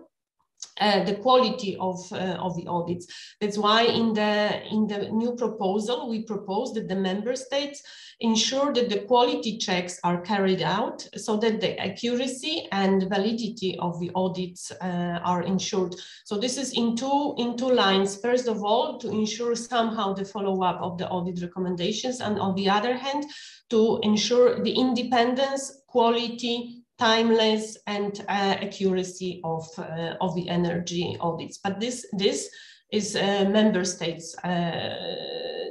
the quality of the audits. That's why in the new proposal, we propose that the member states ensure that the quality checks are carried out, so that the accuracy and validity of the audits are ensured. So this is in two lines. First of all, to ensure somehow the follow-up of the audit recommendations, and on the other hand, to ensure the independence, quality, timeless, and accuracy of the energy audits. But this is member states.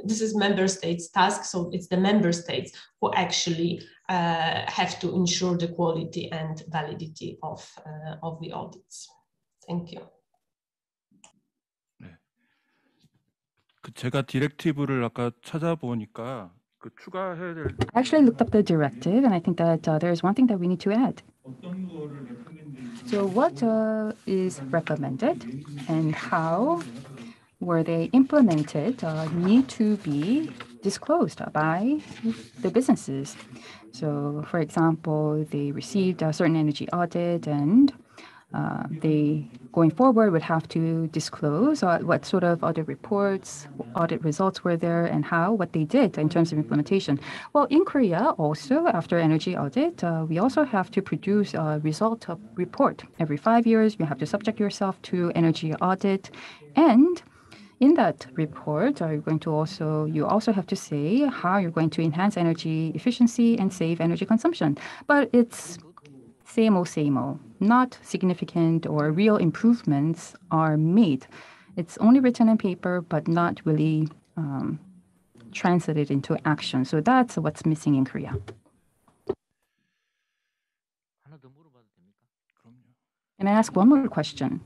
This is member states' task. So it's the member states who actually have to ensure the quality and validity of the audits. Thank you. 제가 디렉티브를 아까 찾아보니까 I actually looked up the directive, and I think that there's one thing that we need to add. So what is recommended and how were they implemented need to be disclosed by the businesses. So for example, they received a certain energy audit, and they, going forward, would have to disclose what sort of audit reports, audit results were there, and what they did in terms of implementation. Well, in Korea, also, after energy audit, we also have to produce a result report. Every 5 years, you have to subject yourself to energy audit. And in that report, you also have to say how you're going to enhance energy efficiency and save energy consumption. But it's same old, not significant or real improvements are made. It's only written on paper, but not really translated into action. So that's what's missing in Korea. Can I ask one more question?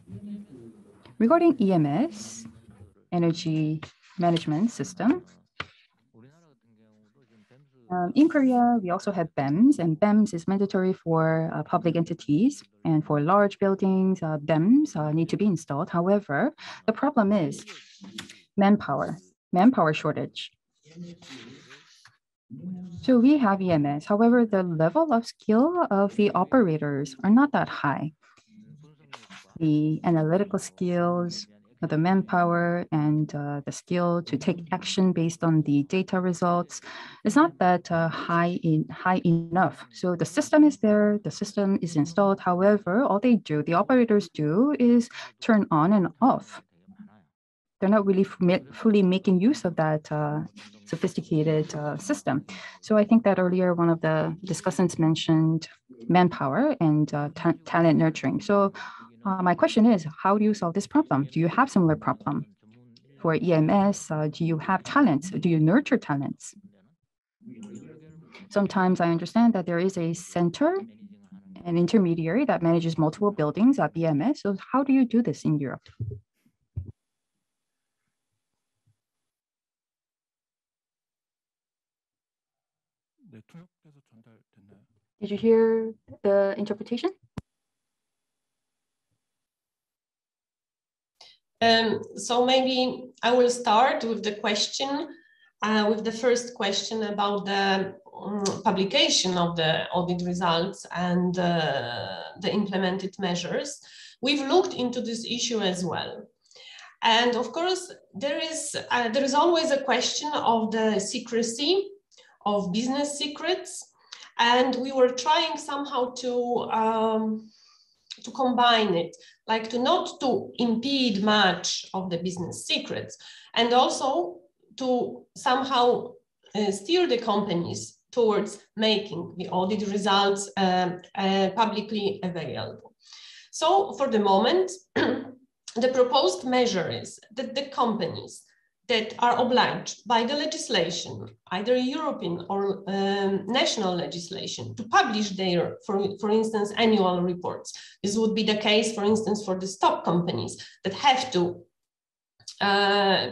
Regarding EMS, energy management system, in Korea, we also have BEMS, and BEMS is mandatory for public entities, and for large buildings, BEMS need to be installed. However, the problem is manpower shortage. So we have EMS. However, the level of skill of the operators are not that high. The analytical skills, the manpower, and the skill to take action based on the data results is not that high enough. So the system is there, the system is installed. However, all the operators do is turn on and off. They're not really fully making use of that sophisticated system. So I think that earlier one of the discussants mentioned manpower and talent nurturing. So my question is, how do you solve this problem? Do you have similar problem? For EMS, do you have talents? Do you nurture talents? Sometimes I understand that there is a center an intermediary that manages multiple buildings at BMS. So how do you do this in Europe? Did you hear the interpretation? So maybe I will start with the question, with the first question about the publication of the audit results and the implemented measures. We've looked into this issue as well. And of course, there is always a question of the secrecy of business secrets. And we were trying somehow to combine it, like not to impede much of the business secrets, and also to somehow steer the companies towards making the audit results publicly available. So for the moment, the proposed measure is that the companies that are obliged by the legislation, either European or national legislation, to publish their, for instance, annual reports. This would be the case, for instance, for the stock companies that have to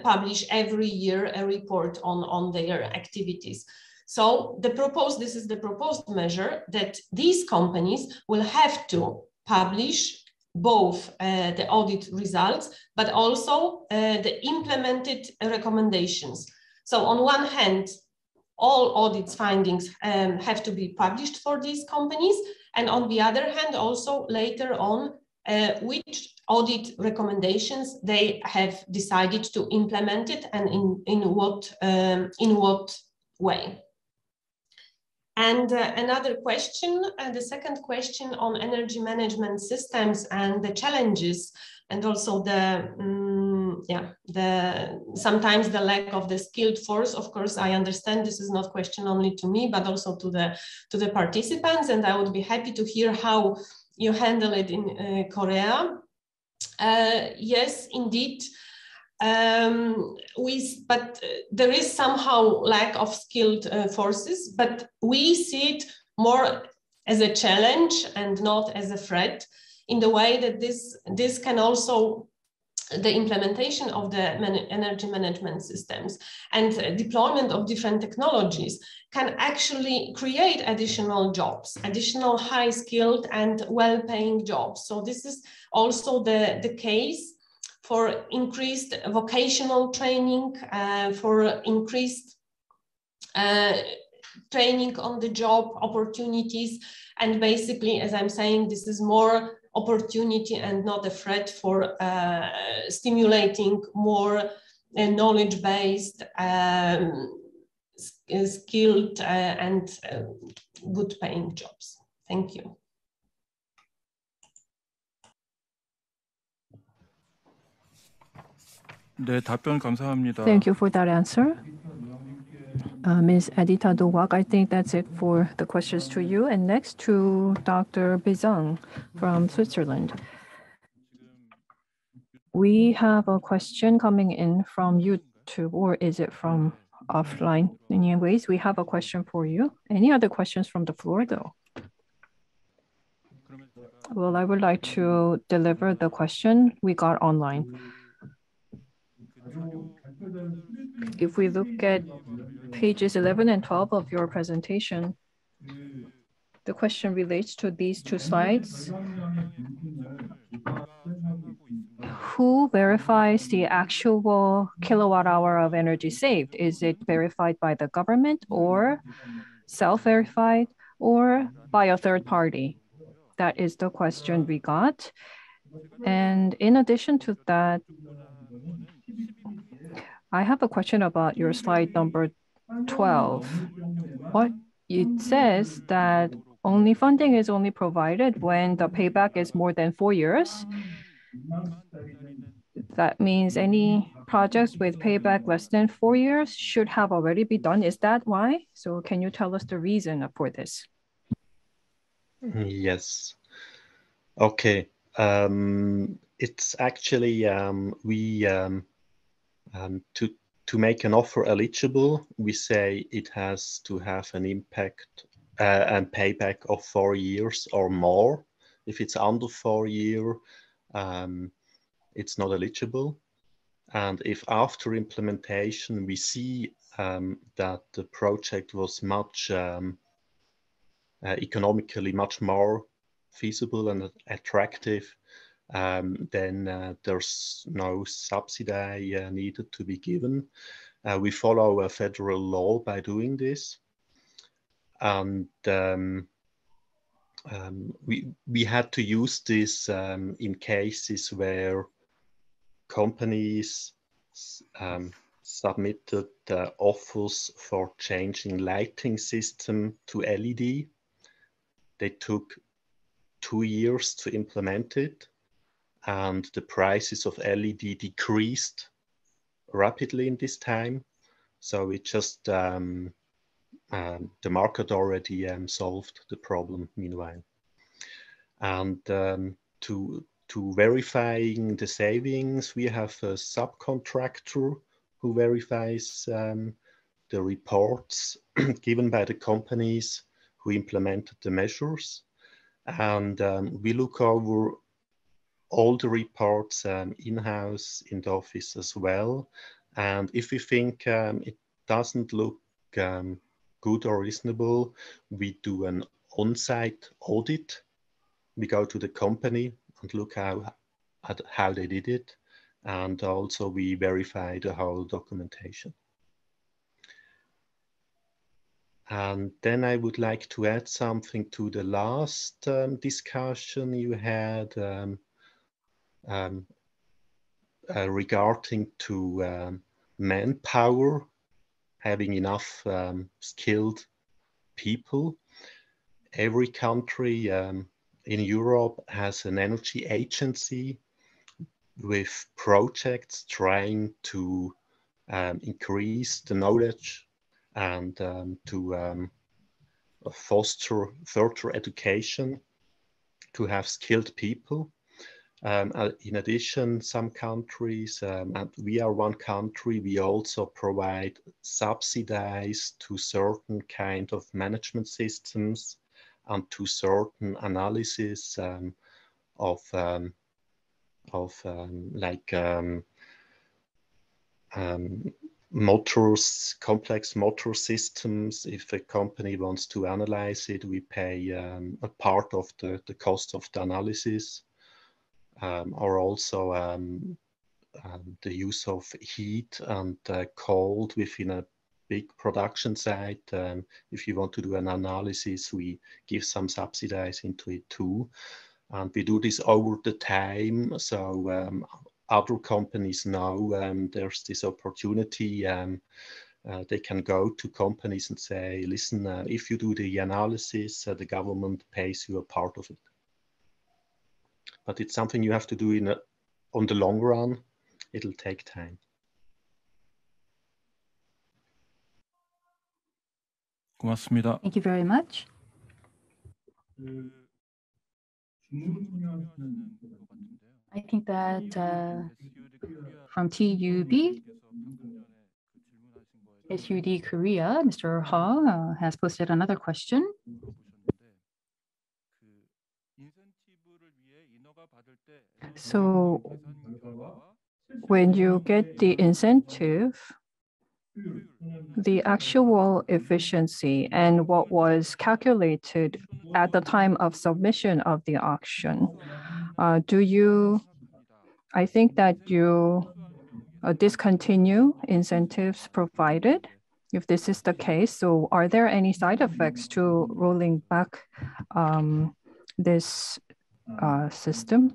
publish every year a report on their activities. So this is the proposed measure that these companies will have to publish both the audit results, but also the implemented recommendations. So on one hand, all audit findings have to be published for these companies. And on the other hand, also later on, which audit recommendations they have decided to implement it and in what way. And another question, the second question on energy management systems and the challenges, and also sometimes the lack of the skilled force. Of course, I understand this is not a question only to me, but also to the participants, and I would be happy to hear how you handle it in Korea. Yes, indeed. But there is somehow lack of skilled forces, but we see it more as a challenge and not as a threat, in the way that this can also, the implementation of the energy management systems and deployment of different technologies can actually create additional jobs, additional high-skilled and well-paying jobs. So this is also the case for increased vocational training, for increased training on the job opportunities. And basically, as I'm saying, this is more opportunity and not a threat for stimulating more knowledge-based, skilled and good-paying jobs. Thank you. 네, 답변 감사합니다. Thank you for that answer. Ms. Edita Dowak, I think that's it for the questions to you. And next to Dr. Bizang from Switzerland. We have a question coming in from YouTube, or is it from offline? Anyways, we have a question for you. Any other questions from the floor, though? Well, I would like to deliver the question we got online. If we look at pages 11 and 12 of your presentation, the question relates to these two slides. Who verifies the actual kilowatt hour of energy saved? Is it verified by the government or self-verified or by a third party? That is the question we got. And in addition to that, I have a question about your slide number 12. What it says that funding is only provided when the payback is more than 4 years. That means any projects with payback less than 4 years should have already been done. Is that why? So can you tell us the reason for this? Yes. Okay. It's actually to make an offer eligible, we say it has to have an impact and payback of 4 years or more. If it's under 4 years, it's not eligible. And if after implementation we see that the project was much economically much more feasible and attractive, then there's no subsidy needed to be given. We follow a federal law by doing this. And we had to use this in cases where companies submitted offers for changing lighting system to LED. They took 2 years to implement it, and the prices of LED decreased rapidly in this time. So it just, the market already solved the problem meanwhile. And to verifying the savings, we have a subcontractor who verifies the reports given by the companies who implemented the measures. And we look over all the reports in-house in the office as well. And if we think it doesn't look good or reasonable, we do an on-site audit. We go to the company and look at how they did it. And also we verify the whole documentation. And then I would like to add something to the last discussion you had regarding to manpower, having enough skilled people. Every country in Europe has an energy agency with projects trying to increase the knowledge and to foster further education, to have skilled people. In addition, some countries, and we are one country, we also provide subsidies to certain kind of management systems and to certain analysis of motors, complex motor systems. If a company wants to analyze it, we pay a part of the cost of the analysis, or also the use of heat and cold within a big production site. If you want to do an analysis, we give some subsidies into it too. And we do this over the time, so other companies know there's this opportunity. They can go to companies and say, listen, if you do the analysis, the government pays you a part of it. But it's something you have to do on the long run. It'll take time. 고맙습니다. Thank you very much. I think that from TUB, SUD Korea, Mr. Ha has posted another question. So when you get the incentive, the actual efficiency and what was calculated at the time of submission of the auction, I think that you discontinue incentives provided, if this is the case. So are there any side effects to rolling back this system?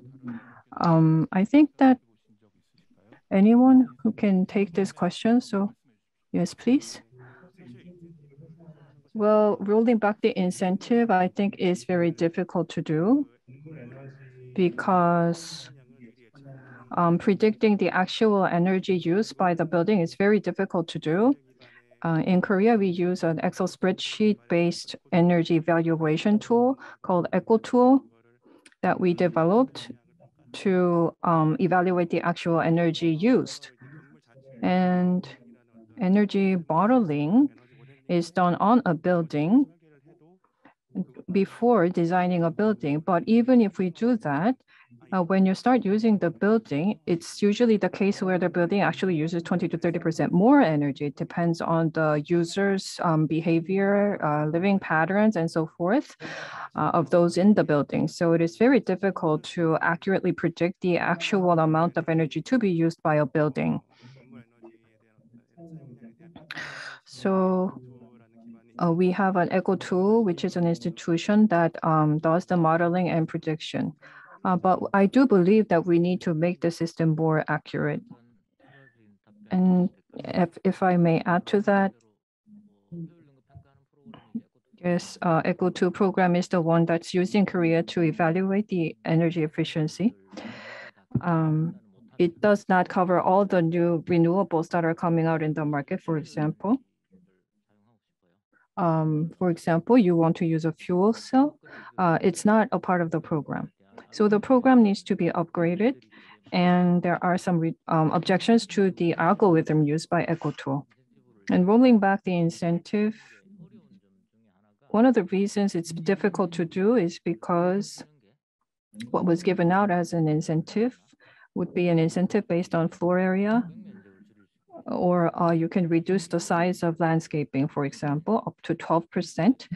I think that anyone who can take this question, so yes, please. Well, rolling back the incentive, I think is very difficult to do because predicting the actual energy used by the building is very difficult to do. In Korea, we use an Excel spreadsheet-based energy evaluation tool called EcoTool that we developed to evaluate the actual energy used. And energy modeling is done on a building. before designing a building. But even if we do that, when you start using the building, it's usually the case where the building actually uses 20 to 30% more energy. It depends on the user's behavior, living patterns, and so forth of those in the building. So it is very difficult to accurately predict the actual amount of energy to be used by a building. So we have an eco tool, which is an institution that does the modeling and prediction. But I do believe that we need to make the system more accurate. And if I may add to that, yes, ECO2 program is the one that's used in Korea to evaluate the energy efficiency. It does not cover all the new renewables that are coming out in the market, for example. You want to use a fuel cell, it's not a part of the program. So the program needs to be upgraded, and there are some objections to the algorithm used by EcoTool. And rolling back the incentive, one of the reasons it's difficult to do is because what was given out as an incentive would be an incentive based on floor area, or you can reduce the size of landscaping, for example, up to 12%.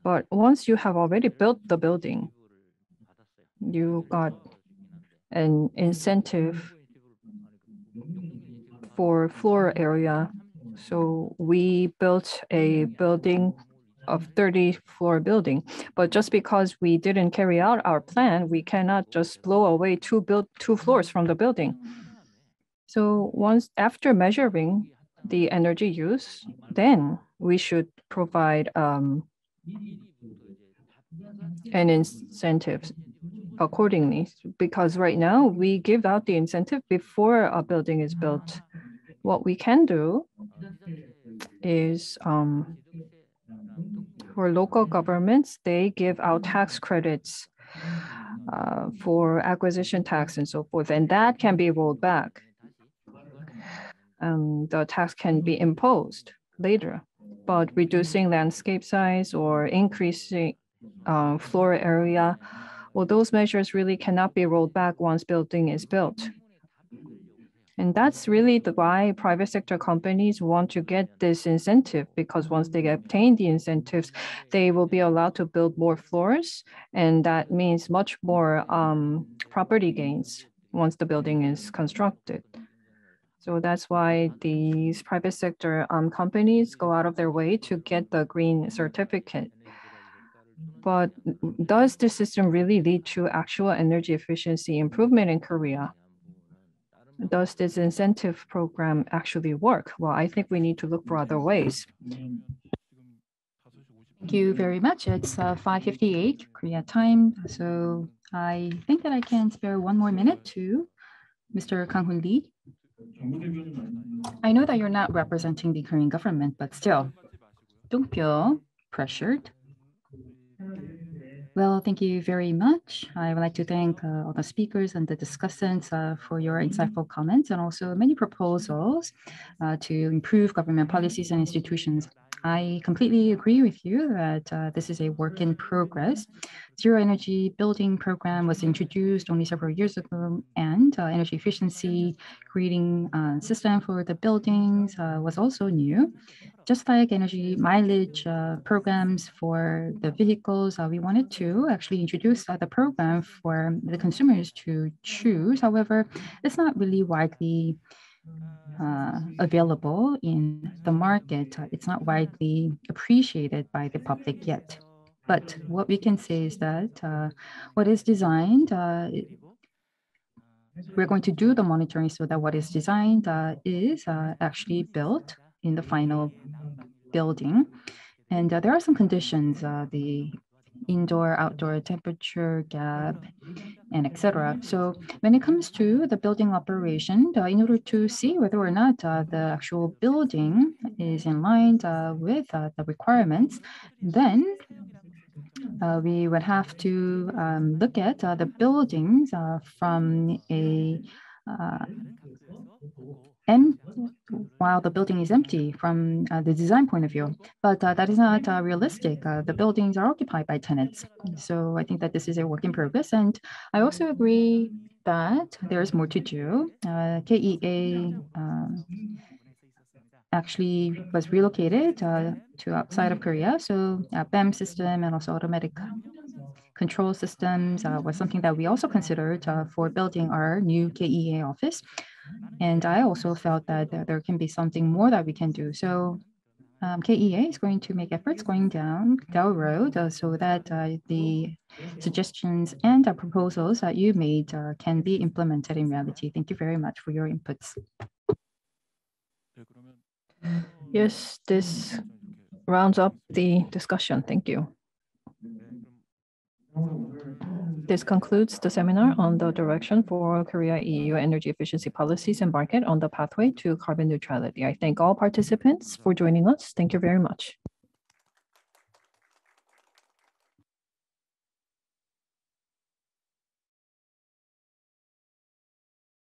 But once you have already built the building, you got an incentive for floor area. So we built a building of 30-floor building, but just because we didn't carry out our plan, we cannot just blow away two floors from the building. So once after measuring the energy use, then we should provide an incentive accordingly, because right now we give out the incentive before a building is built. What we can do is for local governments, they give out tax credits for acquisition tax and so forth, and that can be rolled back. The tax can be imposed later, but reducing landscape size or increasing floor area, well, those measures really cannot be rolled back once building is built. And that's really why private sector companies want to get this incentive, because once they obtain the incentives, they will be allowed to build more floors. And that means much more property gains once the building is constructed. So that's why these private sector companies go out of their way to get the green certificate. But does this system really lead to actual energy efficiency improvement in Korea? Does this incentive program actually work? Well, I think we need to look for other ways. Thank you very much. It's 5:58 Korea time, so I think that I can spare one more minute to Mr. Kang-hoon Lee. I know that you're not representing the Korean government, but still, don't feel pressured. Well, thank you very much. I would like to thank all the speakers and the discussants for your insightful comments, and also many proposals to improve government policies and institutions. I completely agree with you that this is a work in progress. Zero energy building program was introduced only several years ago, and energy efficiency creating system for the buildings was also new. Just like energy mileage programs for the vehicles, we wanted to actually introduce the program for the consumers to choose. However, it's not really widely available in the market. It's not widely appreciated by the public yet. But what we can say is that what is designed, we're going to do the monitoring so that what is designed is actually built in the final building. And there are some conditions, the indoor-outdoor temperature gap, and etc. So when it comes to the building operation, in order to see whether or not the actual building is in line with the requirements, then we would have to look at the buildings from a N1 while the building is empty from the design point of view. But that is not realistic. The buildings are occupied by tenants. So I think that this is a work in progress. And I also agree that there's more to do. KEA actually was relocated to outside of Korea. So BEM system and also automatic control systems was something that we also considered for building our new KEA office. And I also felt that there can be something more that we can do. So KEA is going to make efforts going down the road so that the suggestions and proposals that you made can be implemented in reality. Thank you very much for your inputs. Yes, this rounds up the discussion. Thank you. This concludes the seminar on the direction for Korea-EU energy efficiency policies and market on the pathway to carbon neutrality. I thank all participants for joining us. Thank you very much.